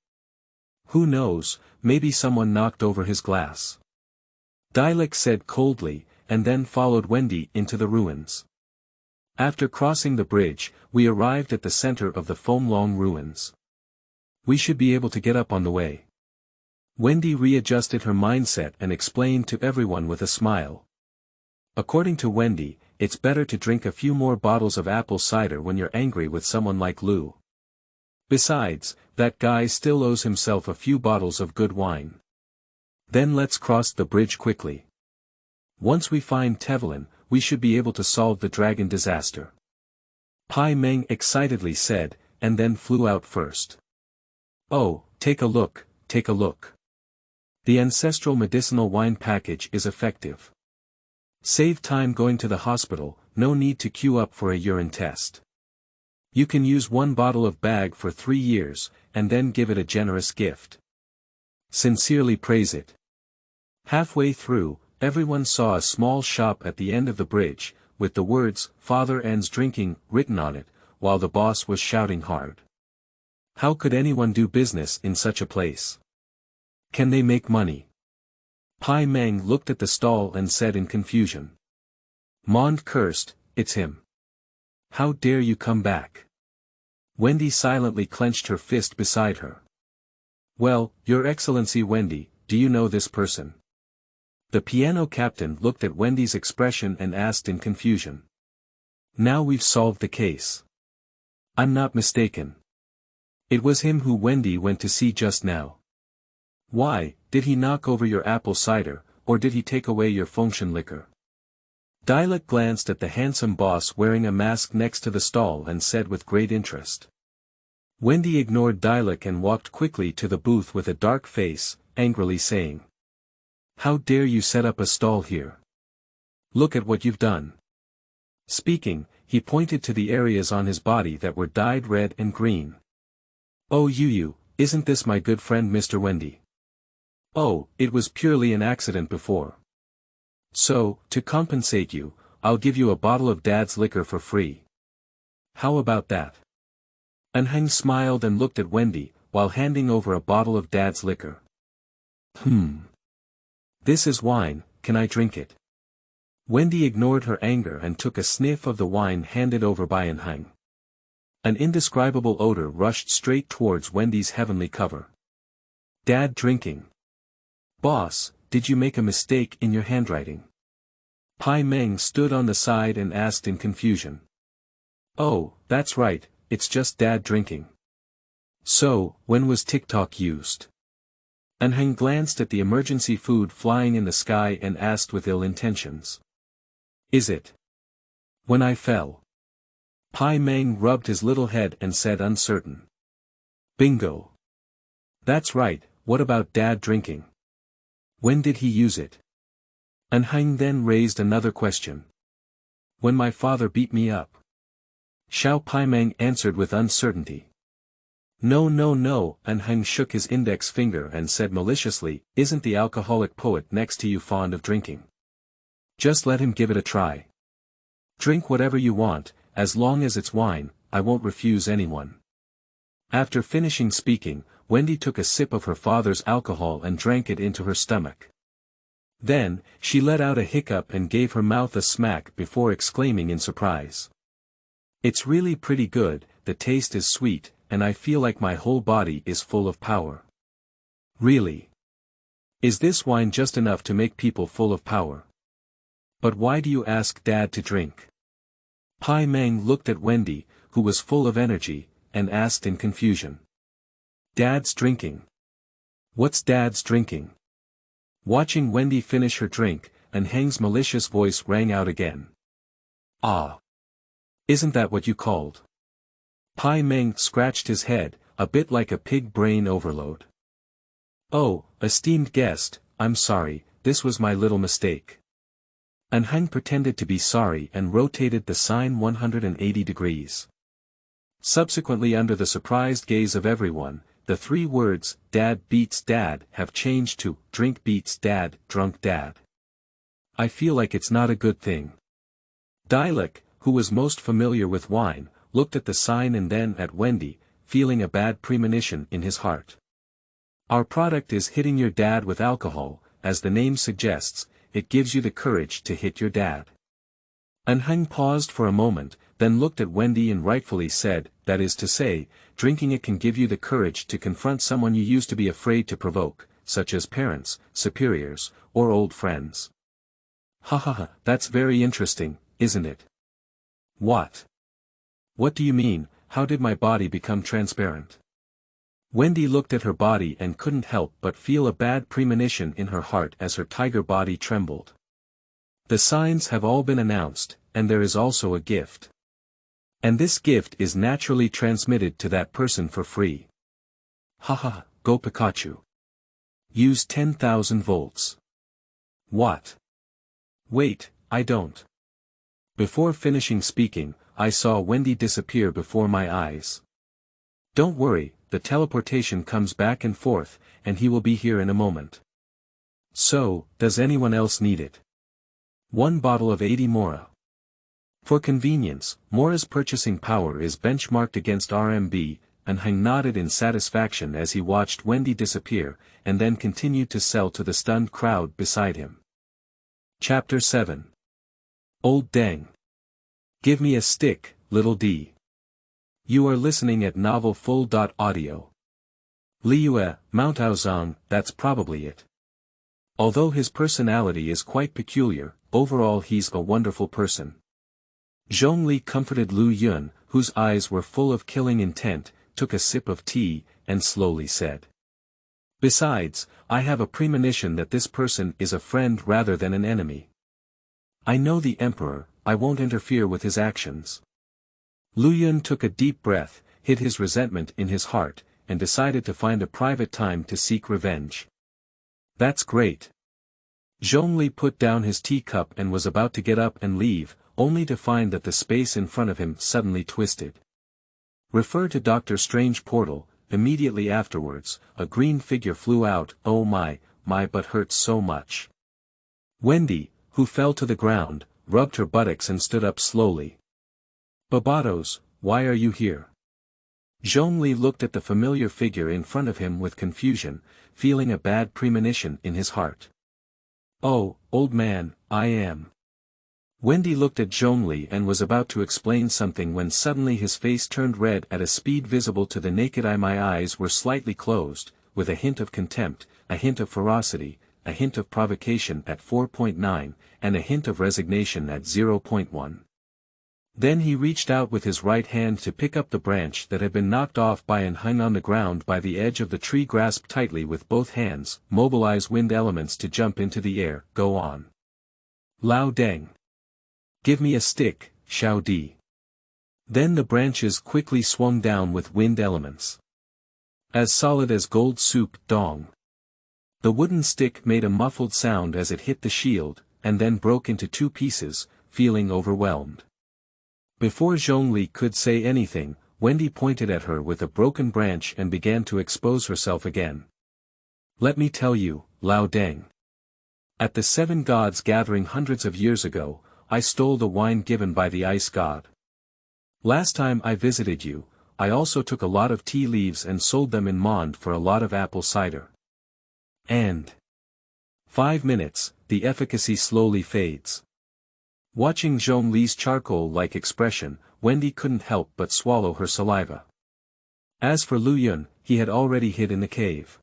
Who knows, maybe someone knocked over his glass. Dialek said coldly, and then followed Wendy into the ruins. After crossing the bridge, we arrived at the center of the Feng ruins. We should be able to get up on the way. Wendy readjusted her mindset and explained to everyone with a smile. According to Wendy, it's better to drink a few more bottles of apple cider when you're angry with someone like Lu. Besides, that guy still owes himself a few bottles of good wine. Then let's cross the bridge quickly. Once we find Tevelin, we should be able to solve the dragon disaster. Pai Meng excitedly said, and then flew out first. Oh, take a look, take a look. The ancestral medicinal wine package is effective. Save time going to the hospital, no need to queue up for a urine test. You can use one bottle of bag for 3 years, and then give it a generous gift. Sincerely praise it. Halfway through, everyone saw a small shop at the end of the bridge, with the words, Father N's drinking, written on it, while the boss was shouting hard. How could anyone do business in such a place? Can they make money? Pai Meng looked at the stall and said in confusion. Mond cursed, it's him. How dare you come back? Wendy silently clenched her fist beside her. Well, Your Excellency Wendy, do you know this person? The piano captain looked at Wendy's expression and asked in confusion. Now we've solved the case. I'm not mistaken. It was him who Wendy went to see just now. Why, did he knock over your apple cider, or did he take away your Fengshan liquor? Dilek glanced at the handsome boss wearing a mask next to the stall and said with great interest. Wendy ignored Dilek and walked quickly to the booth with a dark face, angrily saying. How dare you set up a stall here? Look at what you've done. Speaking, he pointed to the areas on his body that were dyed red and green. Oh you, isn't this my good friend Mr. Wendy? Oh, it was purely an accident before. So, to compensate you, I'll give you a bottle of Dad's liquor for free. How about that? Anheng smiled and looked at Wendy, while handing over a bottle of Dad's liquor. This is wine, can I drink it? Wendy ignored her anger and took a sniff of the wine handed over by Anheng. An indescribable odor rushed straight towards Wendy's heavenly cover. Dad drinking. Boss, did you make a mistake in your handwriting? Pai Meng stood on the side and asked in confusion. Oh, that's right, it's just Dad drinking. So, when was TikTok used? Anheng glanced at the emergency food flying in the sky and asked with ill intentions. Is it? When I fell. Pai Meng rubbed his little head and said uncertain. Bingo. That's right, what about Dad drinking? When did he use it? Anheng then raised another question. When my father beat me up. Xiao Paimeng answered with uncertainty. No, Anheng shook his index finger and said maliciously, isn't the alcoholic poet next to you fond of drinking? Just let him give it a try. Drink whatever you want, as long as it's wine, I won't refuse anyone. After finishing speaking, Wendy took a sip of her father's alcohol and drank it into her stomach. Then, she let out a hiccup and gave her mouth a smack before exclaiming in surprise. It's really pretty good, the taste is sweet, and I feel like my whole body is full of power. Really? Is this wine just enough to make people full of power? But why do you ask Dad to drink? Pai Meng looked at Wendy, who was full of energy, and asked in confusion. Dad's drinking. What's Dad's drinking? Watching Wendy finish her drink, Anheng's malicious voice rang out again. Ah. Isn't that what you called? Pai Meng scratched his head, a bit like a pig brain overload. Oh, esteemed guest, I'm sorry, this was my little mistake. Anheng pretended to be sorry and rotated the sign 180 degrees. Subsequently, under the surprised gaze of everyone, the three words, Dad beats Dad, have changed to, Drink beats Dad, drunk Dad. I feel like it's not a good thing. Dilek, who was most familiar with wine, looked at the sign and then at Wendy, feeling a bad premonition in his heart. Our product is hitting your dad with alcohol, as the name suggests, it gives you the courage to hit your dad. Anheng paused for a moment, then looked at Wendy and rightfully said, that is to say, drinking it can give you the courage to confront someone you used to be afraid to provoke, such as parents, superiors, or old friends. That's very interesting, isn't it? What? What do you mean, how did my body become transparent? Wendy looked at her body and couldn't help but feel a bad premonition in her heart as her tiger body trembled. The signs have all been announced, and there is also a gift. And this gift is naturally transmitted to that person for free. Go Pikachu. Use 10,000 volts. What? Wait, I don't. Before finishing speaking, I saw Wendy disappear before my eyes. Don't worry, the teleportation comes back and forth, and he will be here in a moment. So, does anyone else need it? 1 bottle of 80 Mora. For convenience, Mora's purchasing power is benchmarked against RMB, and Anheng nodded in satisfaction as he watched Wendy disappear, and then continued to sell to the stunned crowd beside him. Chapter 7. Old Deng. Give me a stick, little D. You are listening at novel full.audio. Liue, Mountaozong, that's probably it. Although his personality is quite peculiar, overall he's a wonderful person. Zhong Li comforted Lu Yun, whose eyes were full of killing intent, took a sip of tea, and slowly said. Besides, I have a premonition that this person is a friend rather than an enemy. I know the Emperor, I won't interfere with his actions. Lu Yun took a deep breath, hid his resentment in his heart, and decided to find a private time to seek revenge. That's great. Zhong Li put down his teacup and was about to get up and leave, only to find that the space in front of him suddenly twisted. Refer to Dr. Strange portal. Immediately afterwards, a green figure flew out. Oh my butt hurts so much. Wendy, who fell to the ground, rubbed her buttocks and stood up slowly. Babados, why are you here? Zhong Li looked at the familiar figure in front of him with confusion, feeling a bad premonition in his heart. Oh, old man, I am. Wendy looked at Zhong Li and was about to explain something when suddenly his face turned red at a speed visible to the naked eye. My eyes were slightly closed, with a hint of contempt, a hint of ferocity, a hint of provocation at 4.9, and a hint of resignation at 0.1. Then he reached out with his right hand to pick up the branch that had been knocked off by and hung on the ground by the edge of the tree. Grasp tightly with both hands, mobilize wind elements to jump into the air. Go on. Lao Deng. Give me a stick, Xiao Di. Then the branches quickly swung down with wind elements. As solid as gold soup. Dong. The wooden stick made a muffled sound as it hit the shield, and then broke into two pieces, feeling overwhelmed. Before Zhong Li could say anything, Wendy pointed at her with a broken branch and began to expose herself again. Let me tell you, Lao Deng. At the 7 gods gathering hundreds of years ago, I stole the wine given by the ice god. Last time I visited you, I also took a lot of tea leaves and sold them in Mond for a lot of apple cider. And 5 minutes, the efficacy slowly fades. Watching Zhong Li's charcoal-like expression, Wendy couldn't help but swallow her saliva. As for Lu Yun, he had already hid in the cave.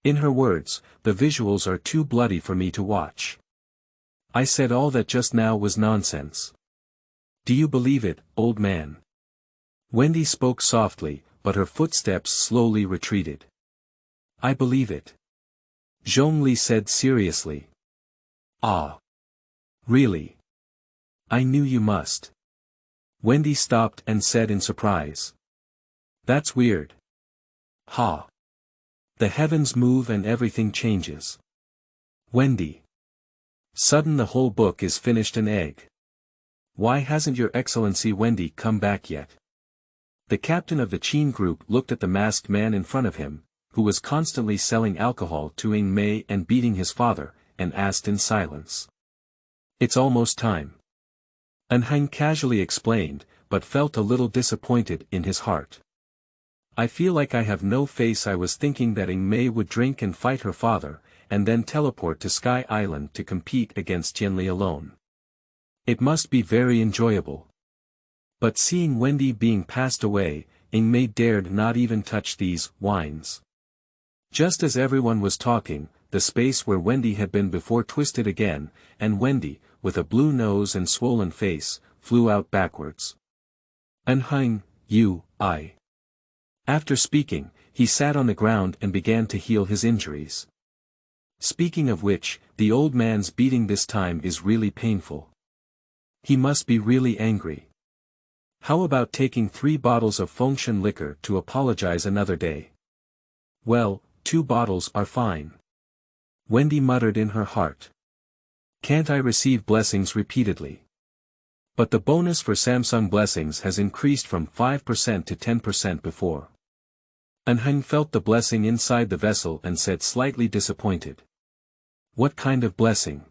In her words, the visuals are too bloody for me to watch. I said all that just now was nonsense. Do you believe it, old man? Wendy spoke softly, but her footsteps slowly retreated. I believe it. Zhong Li said seriously. Ah. Really? I knew you must. Wendy stopped and said in surprise. That's weird. Ha. The heavens move and everything changes. Wendy. Sudden the whole book is finished an egg. Why hasn't your excellency Wendy come back yet? The captain of the Qin group looked at the masked man in front of him, who was constantly selling alcohol to Ing Mei and beating his father, and asked in silence. It's almost time. Anheng casually explained, but felt a little disappointed in his heart. I feel like I have no face. I was thinking that Ing Mei would drink and fight her father, and then teleport to Sky Island to compete against Tianli alone. It must be very enjoyable. But seeing Wendy being passed away, Ing Mei dared not even touch these wines. Just as everyone was talking, the space where Wendy had been before twisted again, and Wendy, with a blue nose and swollen face, flew out backwards. Anheng, I. After speaking, he sat on the ground and began to heal his injuries. Speaking of which, the old man's beating this time is really painful. He must be really angry. How about taking 3 bottles of Fengshan liquor to apologize another day? Well, 2 bottles are fine. Wendy muttered in her heart. Can't I receive blessings repeatedly? But the bonus for Samsung blessings has increased from 5% to 10% before. Anheng felt the blessing inside the vessel and said slightly disappointed. What kind of blessing?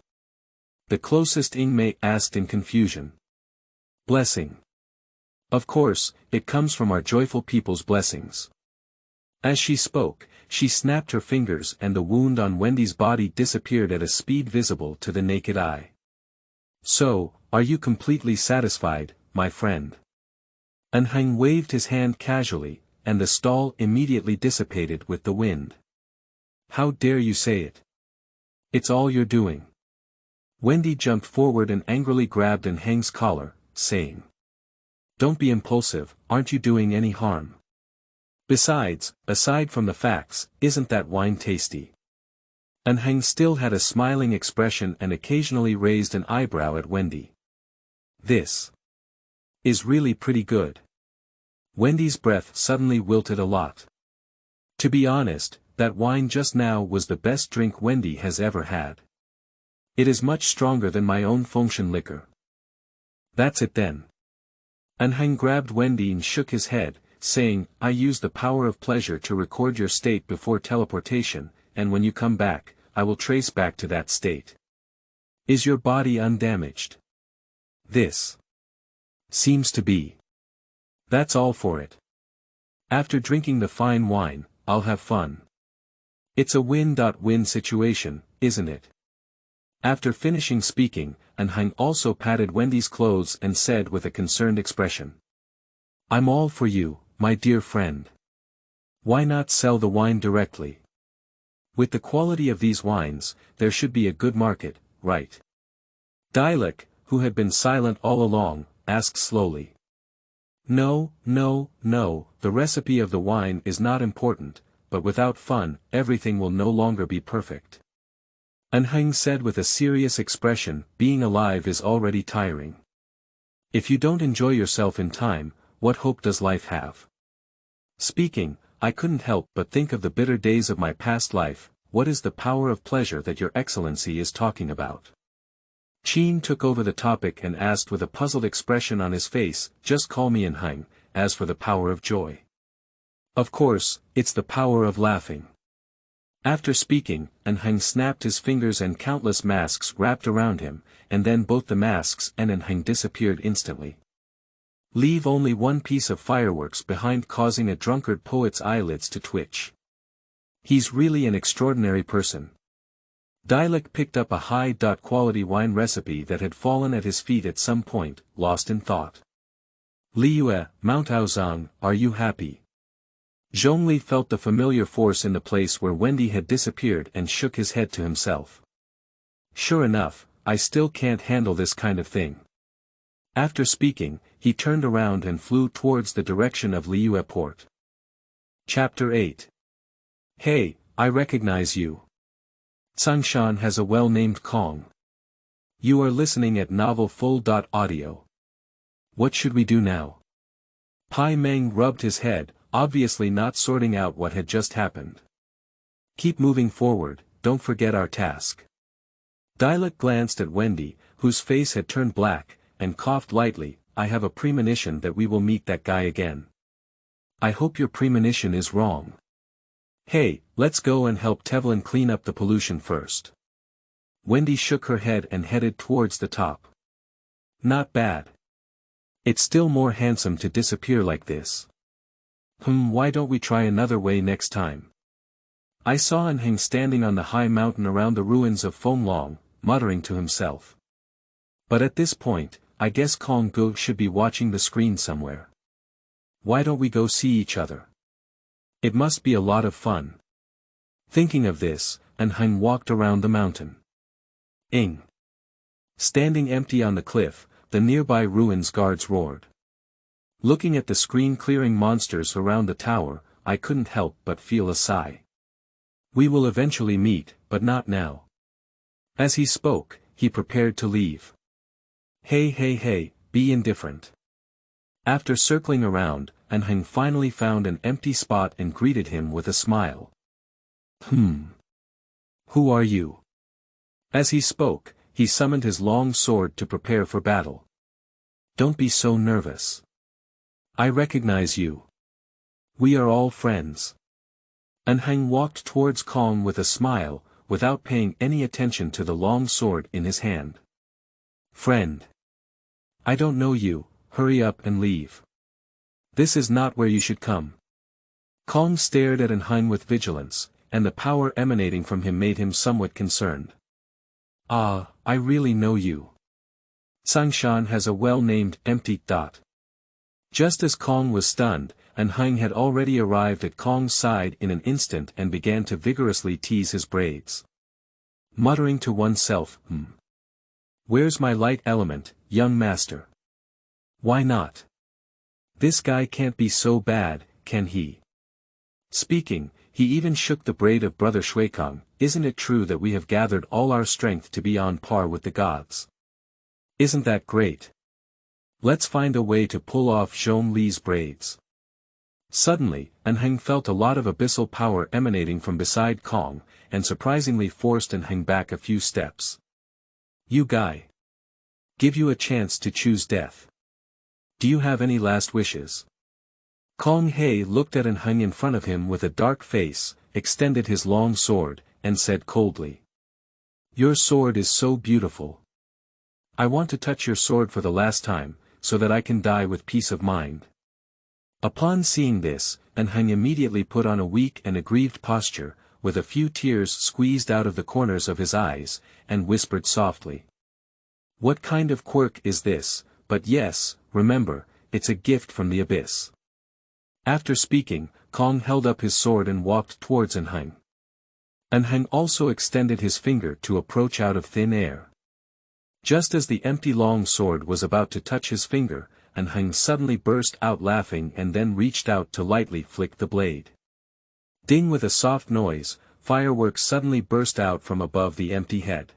The closest Ing Mei asked in confusion. Blessing. Of course, it comes from our joyful people's blessings. As she spoke, she snapped her fingers and the wound on Wendy's body disappeared at a speed visible to the naked eye. So, are you completely satisfied, my friend? Anheng waved his hand casually, and the stall immediately dissipated with the wind. How dare you say it? It's all you're doing. Wendy jumped forward and angrily grabbed Anheng's collar, saying. Don't be impulsive, aren't you doing any harm? Besides, aside from the facts, isn't that wine tasty? Anheng still had a smiling expression and occasionally raised an eyebrow at Wendy. This is really pretty good. Wendy's breath suddenly wilted a lot. To be honest, that wine just now was the best drink Wendy has ever had. It is much stronger than my own Fengshan liquor. That's it then. Anheng grabbed Wendy and shook his head, saying, I use the power of pleasure to record your state before teleportation, and when you come back, I will trace back to that state. Is your body undamaged? This seems to be. That's all for it. After drinking the fine wine, I'll have fun. It's a win-win situation, isn't it? After finishing speaking, Anheng also patted Wendy's clothes and said with a concerned expression. I'm all for you, my dear friend. Why not sell the wine directly? With the quality of these wines, there should be a good market, right? Dilek, who had been silent all along, asked slowly. No, the recipe of the wine is not important, but without fun, everything will no longer be perfect. Anheng said with a serious expression, being alive is already tiring. If you don't enjoy yourself in time, what hope does life have? Speaking, I couldn't help but think of the bitter days of my past life. What is the power of pleasure that your excellency is talking about? Qin took over the topic and asked with a puzzled expression on his face, just call me Anheng, as for the power of joy. Of course, it's the power of laughing. After speaking, Anheng snapped his fingers and countless masks wrapped around him, and then both the masks and Anheng disappeared instantly. Leave only one piece of fireworks behind, causing a drunkard poet's eyelids to twitch. He's really an extraordinary person. Dilek picked up a high-quality wine recipe that had fallen at his feet at some point, lost in thought. Liyue, Mount Aozang, are you happy? Zhong Li felt the familiar force in the place where Wendy had disappeared and shook his head to himself. Sure enough, I still can't handle this kind of thing. After speaking, he turned around and flew towards the direction of Liyue Port. Chapter 8. Hey, I recognize you. Cangshan has a well-named Kong. You are listening at Novel Full.audio. What should we do now? Pai Meng rubbed his head, obviously not sorting out what had just happened. Keep moving forward, don't forget our task. Dilek glanced at Wendy, whose face had turned black, and coughed lightly. I have a premonition that we will meet that guy again. I hope your premonition is wrong. Hey, let's go and help Tevlin clean up the pollution first. Wendy shook her head and headed towards the top. Not bad. It's still more handsome to disappear like this. Why don't we try another way next time? I saw Anheng standing on the high mountain around the ruins of Feng, muttering to himself. But at this point, I guess Kong Gu should be watching the screen somewhere. Why don't we go see each other? It must be a lot of fun. Thinking of this, Anheng walked around the mountain. Ing. Standing empty on the cliff, the nearby ruins guards roared. Looking at the screen-clearing monsters around the tower, I couldn't help but feel a sigh. We will eventually meet, but not now. As he spoke, he prepared to leave. Hey, be indifferent. After circling around, Anheng finally found an empty spot and greeted him with a smile. Who are you? As he spoke, he summoned his long sword to prepare for battle. Don't be so nervous. I recognize you. We are all friends. Anheng walked towards Kong with a smile, without paying any attention to the long sword in his hand. Friend. I don't know you, hurry up and leave. This is not where you should come. Kong stared at Anheng with vigilance, and the power emanating from him made him somewhat concerned. Ah, I really know you. Cangshan has a well-named empty. Just as Kong was stunned, Anheng had already arrived at Kong's side in an instant and began to vigorously tease his braids. Muttering to oneself, Where's my light element, young master? Why not? This guy can't be so bad, can he? Speaking, he even shook the braid of brother Shuikong. Isn't it true that we have gathered all our strength to be on par with the gods? Isn't that great? Let's find a way to pull off Zhong Li's braids. Suddenly, Anheng felt a lot of abyssal power emanating from beside Kong, and surprisingly forced Anheng back a few steps. You guy. Give you a chance to choose death. Do you have any last wishes? Kong He looked at Anheng in front of him with a dark face, extended his long sword, and said coldly. Your sword is so beautiful. I want to touch your sword for the last time, so that I can die with peace of mind. Upon seeing this, Anheng immediately put on a weak and aggrieved posture, with a few tears squeezed out of the corners of his eyes, and whispered softly. What kind of quirk is this? But yes, remember, it's a gift from the abyss. After speaking, Kong held up his sword and walked towards Anheng. Anheng also extended his finger to approach out of thin air. Just as the empty long sword was about to touch his finger, Anheng suddenly burst out laughing and then reached out to lightly flick the blade. Ding, with a soft noise, fireworks suddenly burst out from above the empty head.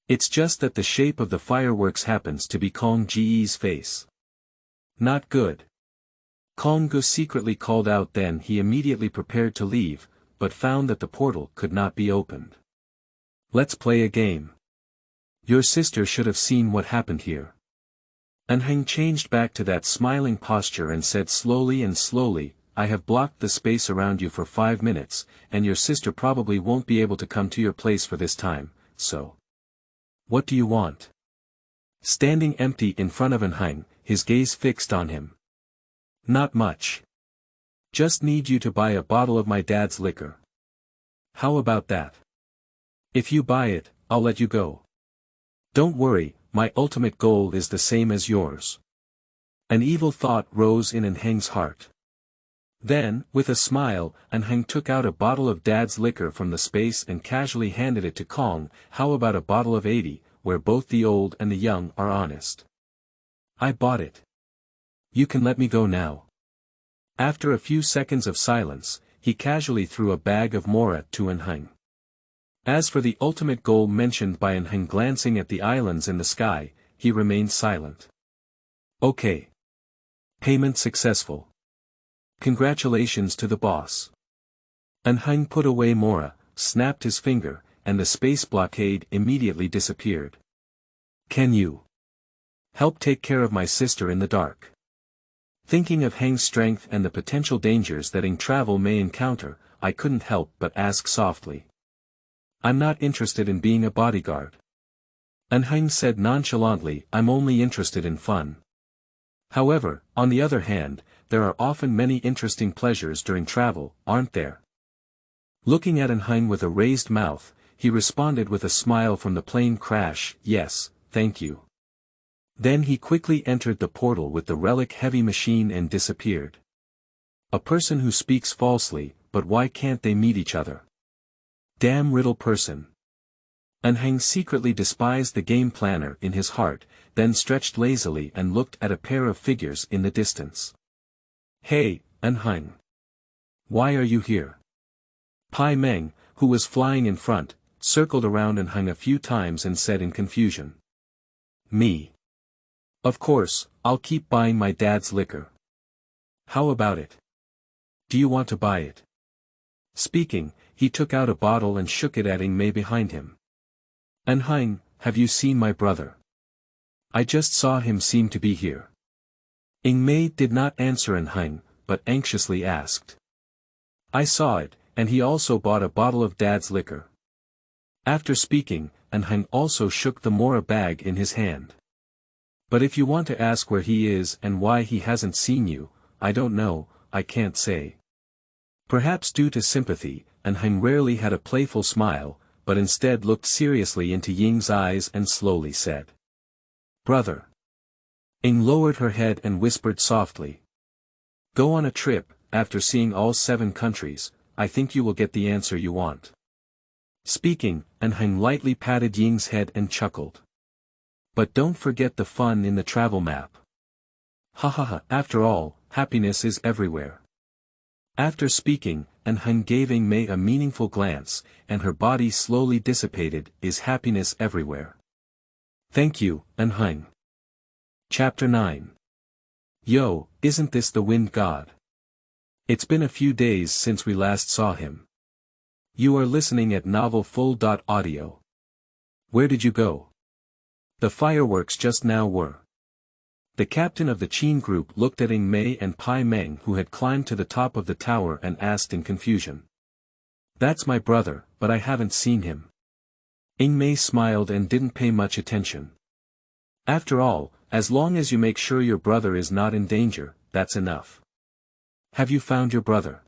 It's just that the shape of the fireworks happens to be Kong Ge's face. Not good. Kong Ge secretly called out, then he immediately prepared to leave, but found that the portal could not be opened. Let's play a game. Your sister should have seen what happened here. Anheng changed back to that smiling posture and said slowly, I have blocked the space around you for 5 minutes, and your sister probably won't be able to come to your place for this time, so. What do you want? Standing empty in front of Anheng, his gaze fixed on him. Not much. Just need you to buy a bottle of my dad's liquor. How about that? If you buy it, I'll let you go. Don't worry, my ultimate goal is the same as yours. An evil thought rose in Anheng's heart. Then, with a smile, Anheng took out a bottle of dad's liquor from the space and casually handed it to Kong. How about a bottle of 80, where both the old and the young are honest? I bought it. You can let me go now. After a few seconds of silence, he casually threw a bag of mora to Anheng. As for the ultimate goal mentioned by Anheng, glancing at the islands in the sky, he remained silent. Okay. Payment successful. Congratulations to the boss. Anheng put away mora, snapped his finger, and the space blockade immediately disappeared. Can you help take care of my sister in the dark? Thinking of Heng's strength and the potential dangers that Ing travel may encounter, I couldn't help but ask softly. I'm not interested in being a bodyguard. Anheng said nonchalantly, I'm only interested in fun. However, on the other hand, there are often many interesting pleasures during travel, aren't there? Looking at Anheng with a raised mouth, he responded with a smile from the plane crash, yes, thank you. Then he quickly entered the portal with the relic heavy machine and disappeared. A person who speaks falsely, but why can't they meet each other? Damn riddle person. Anheng secretly despised the game planner in his heart, then stretched lazily and looked at a pair of figures in the distance. Hey, Anheng. Why are you here? Pai Meng, who was flying in front, circled around Anheng a few times and said in confusion. Me. Of course, I'll keep buying my dad's liquor. How about it? Do you want to buy it? Speaking, he took out a bottle and shook it at Ing Mei behind him. Anheng, have you seen my brother? I just saw him seem to be here. Ing Mei did not answer Anheng, but anxiously asked. I saw it, and he also bought a bottle of dad's liquor. After speaking, Anheng also shook the mora bag in his hand. But if you want to ask where he is and why he hasn't seen you, I don't know, I can't say. Perhaps due to sympathy, Anheng rarely had a playful smile, but instead looked seriously into Ying's eyes and slowly said. Brother. Ing lowered her head and whispered softly. Go on a trip, after seeing all 7 countries, I think you will get the answer you want. Speaking, Anheng lightly patted Ying's head and chuckled. But don't forget the fun in the travel map. Ha ha ha, after all, happiness is everywhere. After speaking, Anheng gave Ing Mei a meaningful glance, and her body slowly dissipated. Is happiness everywhere? Thank you, Anheng. Chapter 9. Yo, isn't this the wind god? It's been a few days since we last saw him. You are listening at novel-full.audio. Where did you go? The fireworks just now were. The captain of the Qin group looked at Ing Mei and Pai Meng, who had climbed to the top of the tower, and asked in confusion. That's my brother, but I haven't seen him. Ing Mei smiled and didn't pay much attention. After all, as long as you make sure your brother is not in danger, that's enough. Have you found your brother?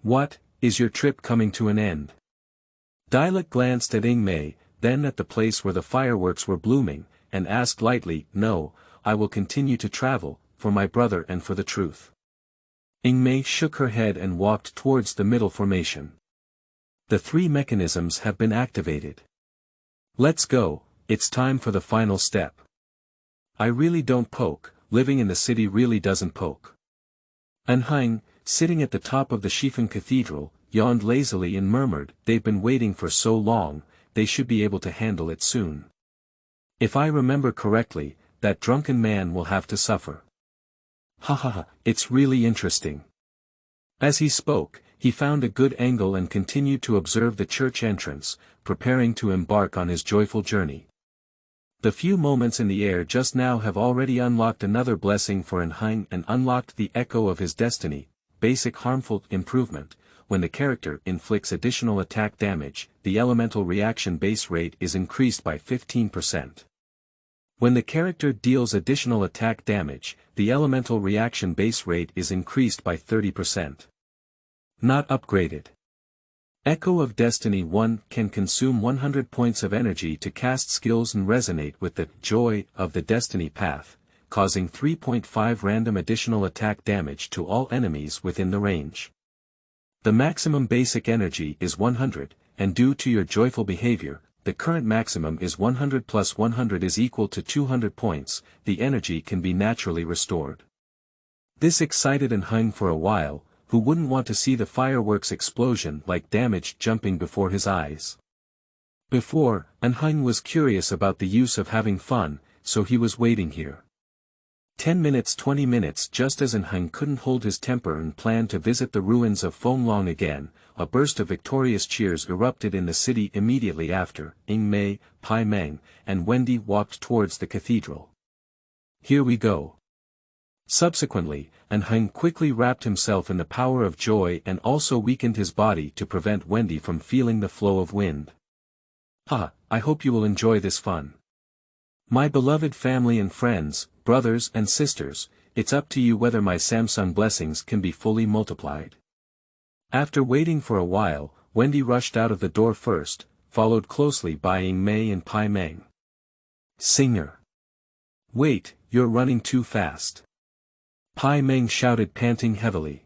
What, is your trip coming to an end? Dialect glanced at Ing Mei, then at the place where the fireworks were blooming, and asked lightly, No, I will continue to travel, for my brother and for the truth. Ing Mei shook her head and walked towards the middle formation. The 3 mechanisms have been activated. Let's go, it's time for the final step. I really don't poke, living in the city really doesn't poke. Anheng, sitting at the top of the Shifen Cathedral, yawned lazily and murmured, They've been waiting for so long, they should be able to handle it soon. If I remember correctly, that drunken man will have to suffer. Ha ha ha, it's really interesting. As he spoke, he found a good angle and continued to observe the church entrance, preparing to embark on his joyful journey. The few moments in the air just now have already unlocked another blessing for Anheng and unlocked the echo of his destiny, basic harmful improvement. When the character inflicts additional attack damage, the elemental reaction base rate is increased by 15%. When the character deals additional attack damage, the elemental reaction base rate is increased by 30%. Not upgraded. Echo of Destiny 1 can consume 100 points of energy to cast skills and resonate with the joy of the destiny path, causing 3.5 random additional attack damage to all enemies within the range. The maximum basic energy is 100, and due to your joyful behavior, the current maximum is 100 plus 100 is equal to 200 points, the energy can be naturally restored. This excited Anheng for a while, who wouldn't want to see the fireworks explosion like damage jumping before his eyes. Before, Anheng was curious about the use of having fun, so he was waiting here. 10 minutes 20 minutes just as Anheng couldn't hold his temper and planned to visit the ruins of Feng again, a burst of victorious cheers erupted in the city immediately after. Ing Mei, Pai Meng, and Wendy walked towards the cathedral. Here we go. Subsequently, Anheng quickly wrapped himself in the power of joy and also weakened his body to prevent Wendy from feeling the flow of wind. I hope you will enjoy this fun. My beloved family and friends, brothers and sisters, it's up to you whether my Samsung blessings can be fully multiplied. After waiting for a while, Wendy rushed out of the door first, followed closely by Ing Mei and Pai Meng. Singer. Wait, you're running too fast. Pai Meng shouted, panting heavily.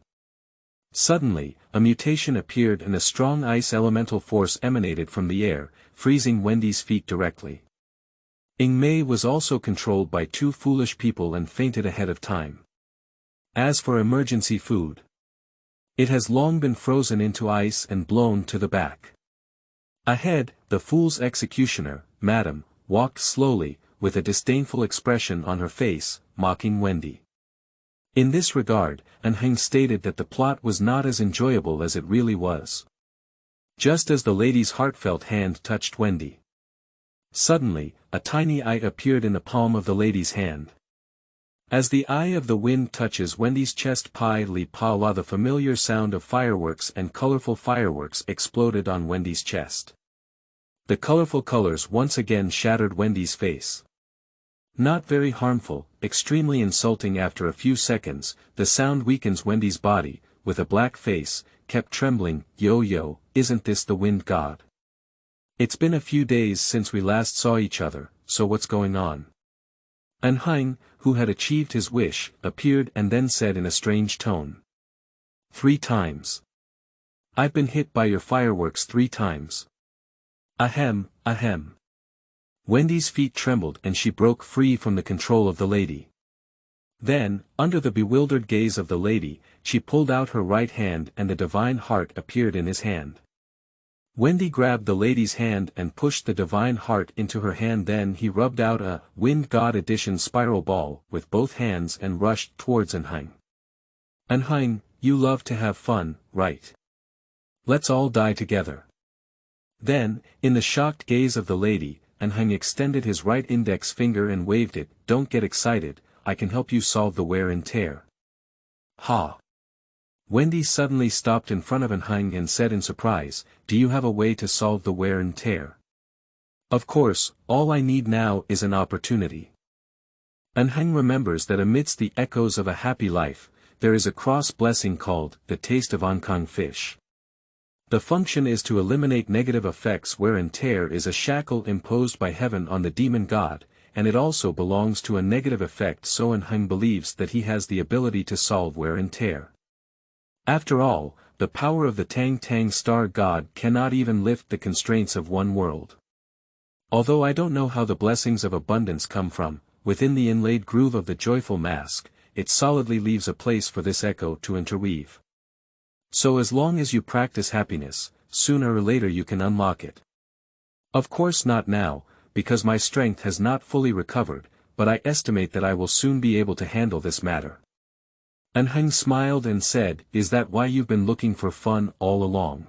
Suddenly, a mutation appeared and a strong ice elemental force emanated from the air, freezing Wendy's feet directly. Ing Mei was also controlled by 2 foolish people and fainted ahead of time. As for emergency food, it has long been frozen into ice and blown to the back. Ahead, the fool's executioner, Madam, walked slowly, with a disdainful expression on her face, mocking Wendy. In this regard, Anheng stated that the plot was not as enjoyable as it really was. Just as the lady's heartfelt hand touched Wendy. Suddenly, a tiny eye appeared in the palm of the lady's hand. As the eye of the wind touches Wendy's chest, Pai Li Pa La, the familiar sound of fireworks and colorful fireworks exploded on Wendy's chest. The colorful colors once again shattered Wendy's face. Not very harmful, extremely insulting. After a few seconds, the sound weakens Wendy's body, with a black face, kept trembling. Yo, isn't this the wind god? It's been a few days since we last saw each other, so what's going on? Anheng, who had achieved his wish, appeared and then said in a strange tone. 3 times. I've been hit by your fireworks 3 times. Ahem, ahem. Wendy's feet trembled and she broke free from the control of the lady. Then, under the bewildered gaze of the lady, she pulled out her right hand and the divine heart appeared in his hand. Wendy grabbed the lady's hand and pushed the divine heart into her hand, then he rubbed out a Wind God Edition spiral ball with both hands and rushed towards Anheng. Anheng, you love to have fun, right? Let's all die together. Then, in the shocked gaze of the lady, Anheng extended his right index finger and waved it. Don't get excited, I can help you solve the wear and tear. Ha! Wendy suddenly stopped in front of Anheng and said in surprise, do you have a way to solve the wear and tear? Of course, all I need now is an opportunity. Anheng remembers that amidst the echoes of a happy life, there is a cross blessing called the taste of Anheng fish. The function is to eliminate negative effects. Wear and tear is a shackle imposed by heaven on the demon god, and it also belongs to a negative effect, so Anheng believes that he has the ability to solve wear and tear. After all, the power of the Tang Tang star god cannot even lift the constraints of one world. Although I don't know how the blessings of abundance come from, within the inlaid groove of the joyful mask, it solidly leaves a place for this echo to interweave. So as long as you practice happiness, sooner or later you can unlock it. Of course not now, because my strength has not fully recovered, but I estimate that I will soon be able to handle this matter. Anheng smiled and said, is that why you've been looking for fun all along?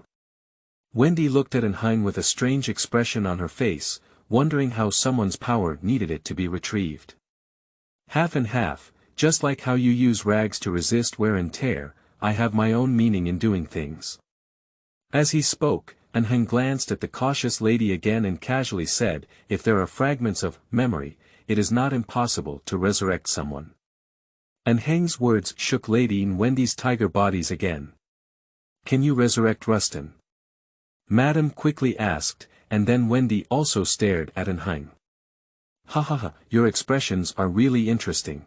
Wendy looked at Anheng with a strange expression on her face, wondering how someone's power needed it to be retrieved. Half and half, just like how you use rags to resist wear and tear, I have my own meaning in doing things. As he spoke, Anheng glanced at the cautious lady again and casually said, if there are fragments of memory, it is not impossible to resurrect someone. Anheng's words shook Lady Wendy's tiger bodies again. Can you resurrect Rustin? Madam quickly asked, and then Wendy also stared at Anheng. Ha ha ha, your expressions are really interesting.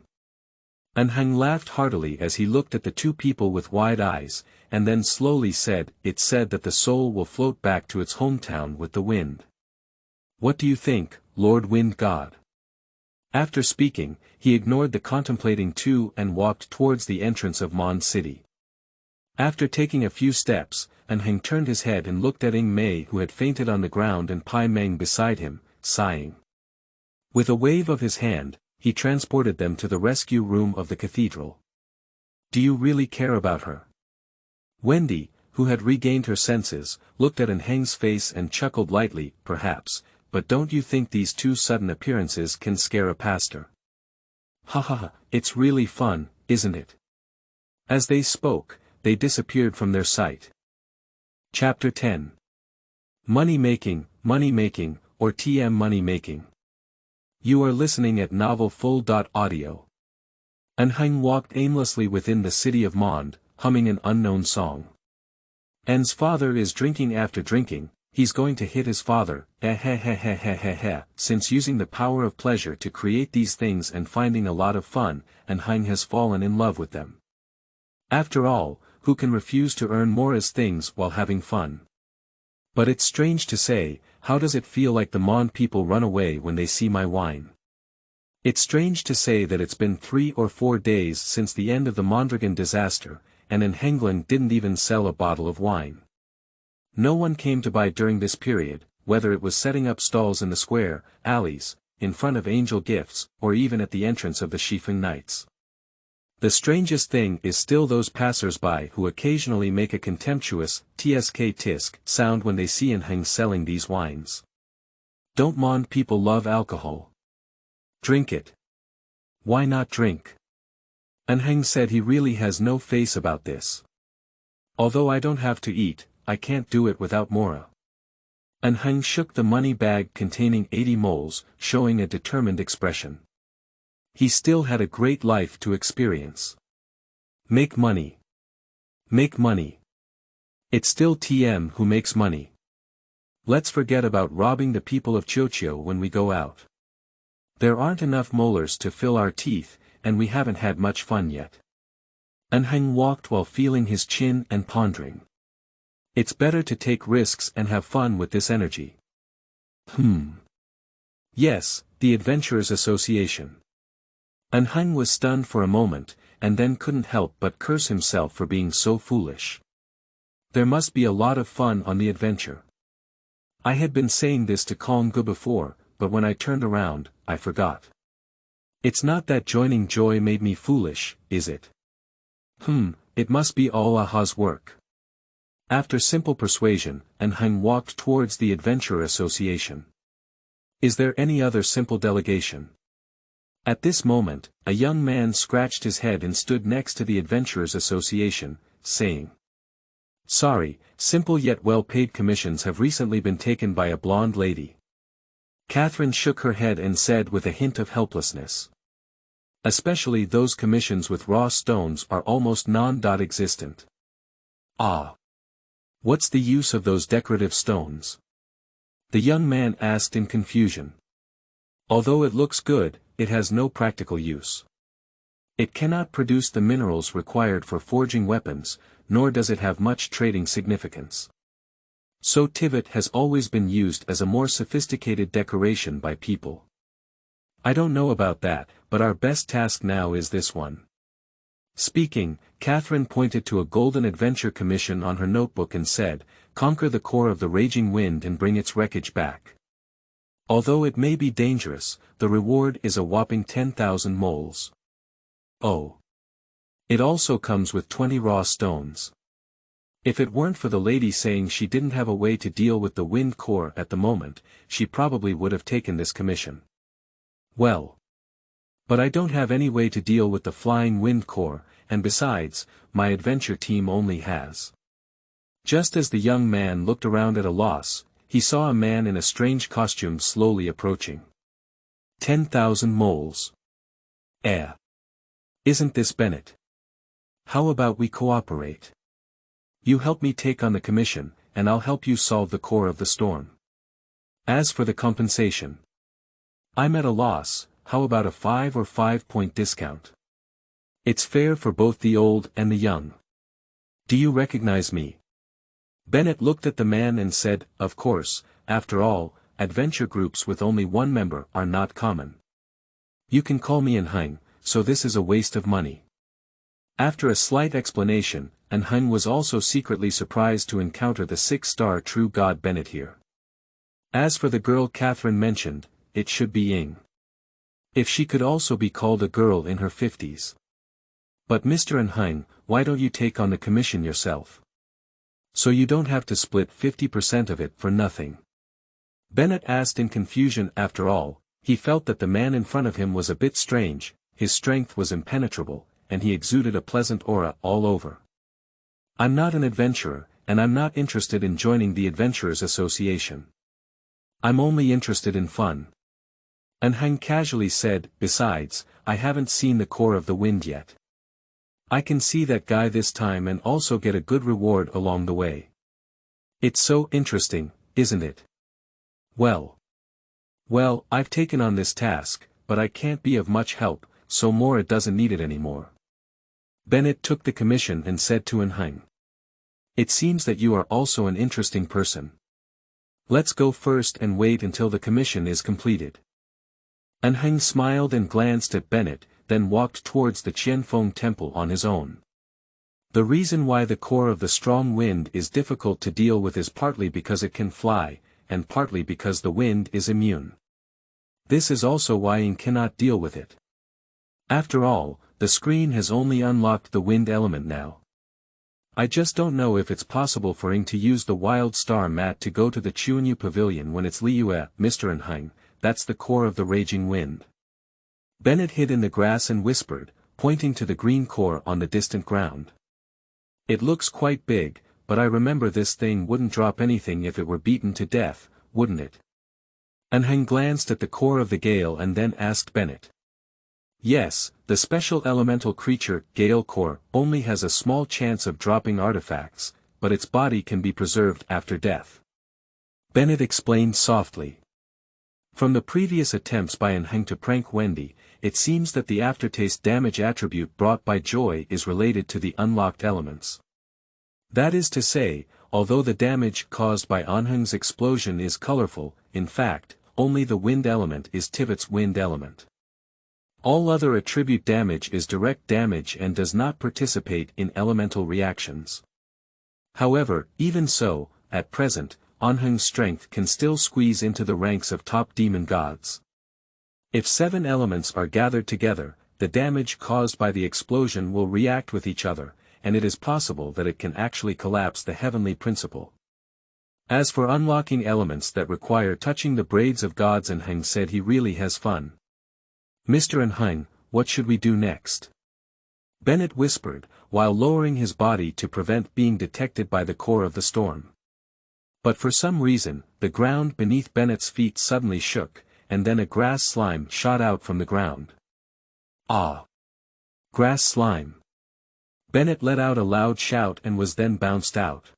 Anheng laughed heartily as he looked at the two people with wide eyes, and then slowly said, it's said that the soul will float back to its hometown with the wind. What do you think, Lord Wind God? After speaking, he ignored the contemplating two and walked towards the entrance of Mon City. After taking a few steps, Anheng turned his head and looked at Ing Mei, who had fainted on the ground, and Pai Meng beside him, sighing. With a wave of his hand, he transported them to the rescue room of the cathedral. Do you really care about her? Wendy, who had regained her senses, looked at Anheng's face and chuckled lightly, perhaps, but don't you think these two sudden appearances can scare a pastor? Ha ha ha, it's really fun, isn't it? As they spoke, they disappeared from their sight. Chapter 10. Money making, or TM money making. You are listening at novelfull.audio. Anheng walked aimlessly within the city of Mond, humming an unknown song. En's father is drinking. After drinking, he's going to hit his father, since using the power of pleasure to create these things and finding a lot of fun, Anheng has fallen in love with them. After all, who can refuse to earn more as things while having fun? But it's strange to say, how does it feel like the Mon people run away when they see my wine? It's strange to say that it's been 3 or 4 days since the end of the Mondragon disaster, and Anheng didn't even sell a bottle of wine. No one came to buy during this period, whether it was setting up stalls in the square, alleys, in front of angel gifts, or even at the entrance of the Shifeng Nights. The strangest thing is still those passers-by who occasionally make a contemptuous tsk sound when they see Anheng selling these wines. Don't Mon people love alcohol? Drink it. Why not drink? Anheng said he really has no face about this. Although I don't have to eat, I can't do it without Mora. Anheng shook the money bag containing 80 moles, showing a determined expression. He still had a great life to experience. Make money. Make money. It's still TM who makes money. Let's forget about robbing the people of Chochio when we go out. There aren't enough molars to fill our teeth, and we haven't had much fun yet. Anheng walked while feeling his chin and pondering. It's better to take risks and have fun with this energy. Yes, the Adventurers Association. Anheng was stunned for a moment, and then couldn't help but curse himself for being so foolish. There must be a lot of fun on the adventure. I had been saying this to Kong-gu before, but when I turned around, I forgot. It's not that joining Joy made me foolish, is it? It must be all Aha's work. After simple persuasion, Anheng walked towards the Adventurer Association. Is there any other simple delegation? At this moment, a young man scratched his head and stood next to the Adventurers Association, saying, "Sorry, simple yet well-paid commissions have recently been taken by a blonde lady." Catherine shook her head and said with a hint of helplessness. Especially those commissions with raw stones are almost non-existent. Ah. What's the use of those decorative stones? The young man asked in confusion. Although it looks good, it has no practical use. It cannot produce the minerals required for forging weapons, nor does it have much trading significance. So Tiwat has always been used as a more sophisticated decoration by people. I don't know about that, but our best task now is this one. Speaking, Catherine pointed to a golden adventure commission on her notebook and said, "Conquer the core of the raging wind and bring its wreckage back. Although it may be dangerous, the reward is a whopping 10,000 moles. Oh. It also comes with 20 raw stones." If it weren't for the lady saying she didn't have a way to deal with the wind core at the moment, she probably would have taken this commission. Well. But I don't have any way to deal with the flying wind core, and besides, my adventure team only has. Just as the young man looked around at a loss, he saw a man in a strange costume slowly approaching. 10,000 moles. Isn't this Bennett? How about we cooperate? You help me take on the commission, and I'll help you solve the core of the storm. As for the compensation, I'm at a loss. How about a 5 or 5-point discount? It's fair for both the old and the young. Do you recognize me? Bennett looked at the man and said, "Of course, after all, adventure groups with only one member are not common. You can call me Anheng, so this is a waste of money." After a slight explanation, Anheng was also secretly surprised to encounter the 6-star true god Bennett here. As for the girl Catherine mentioned, it should be Ying. If she could also be called a girl in her 50s. But Mr. Anheng, why don't you take on the commission yourself? So you don't have to split 50% of it for nothing. Bennett asked in confusion. After all, he felt that the man in front of him was a bit strange, his strength was impenetrable, and he exuded a pleasant aura all over. I'm not an adventurer, and I'm not interested in joining the Adventurers Association. I'm only interested in fun. Anheng casually said, "Besides, I haven't seen the core of the wind yet. I can see that guy this time and also get a good reward along the way. It's so interesting, isn't it? Well, I've taken on this task, but I can't be of much help, so Mora doesn't need it anymore." Bennett took the commission and said to Anheng, "It seems that you are also an interesting person. Let's go first and wait until the commission is completed." Anheng smiled and glanced at Bennett, then walked towards the Qianfeng temple on his own. The reason why the core of the strong wind is difficult to deal with is partly because it can fly, and partly because the wind is immune. This is also why Ying cannot deal with it. After all, the screen has only unlocked the wind element now. I just don't know if it's possible for Ying to use the wild star mat to go to the Chuanyu pavilion when it's Liue. Mr. Anheng, that's the core of the raging wind. Bennett hid in the grass and whispered, pointing to the green core on the distant ground. It looks quite big, but I remember this thing wouldn't drop anything if it were beaten to death, wouldn't it? Anheng glanced at the core of the gale and then asked Bennett. Yes, the special elemental creature, Gale Core, only has a small chance of dropping artifacts, but its body can be preserved after death. Bennett explained softly. From the previous attempts by Anheng to prank Wendy, it seems that the aftertaste damage attribute brought by joy is related to the unlocked elements. That is to say, although the damage caused by Anheng's explosion is colorful, in fact, only the wind element is Tiwat's wind element. All other attribute damage is direct damage and does not participate in elemental reactions. However, even so, at present, Anheng's strength can still squeeze into the ranks of top demon gods. If 7 elements are gathered together, the damage caused by the explosion will react with each other, and it is possible that it can actually collapse the heavenly principle. As for unlocking elements that require touching the braids of gods, Anheng said he really has fun. Mr. Anheng, what should we do next? Bennett whispered, while lowering his body to prevent being detected by the core of the storm. But for some reason, the ground beneath Bennett's feet suddenly shook, and then a grass slime shot out from the ground. Ah! Grass slime! Bennett let out a loud shout and was then bounced out.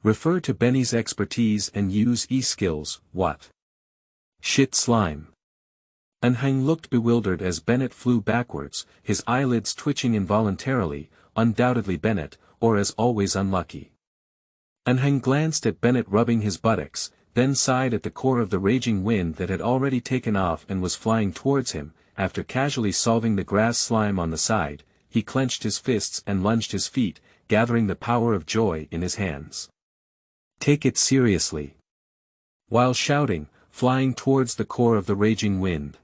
Refer to Benny's expertise and use E-skills, what? Shit slime. Anheng looked bewildered as Bennett flew backwards, his eyelids twitching involuntarily, undoubtedly Bennett, or as always unlucky. Anheng glanced at Bennett rubbing his buttocks, then sighed at the core of the raging wind that had already taken off and was flying towards him. After casually solving the grass slime on the side, he clenched his fists and lunged his feet, gathering the power of joy in his hands. Take it seriously. While shouting, flying towards the core of the raging wind.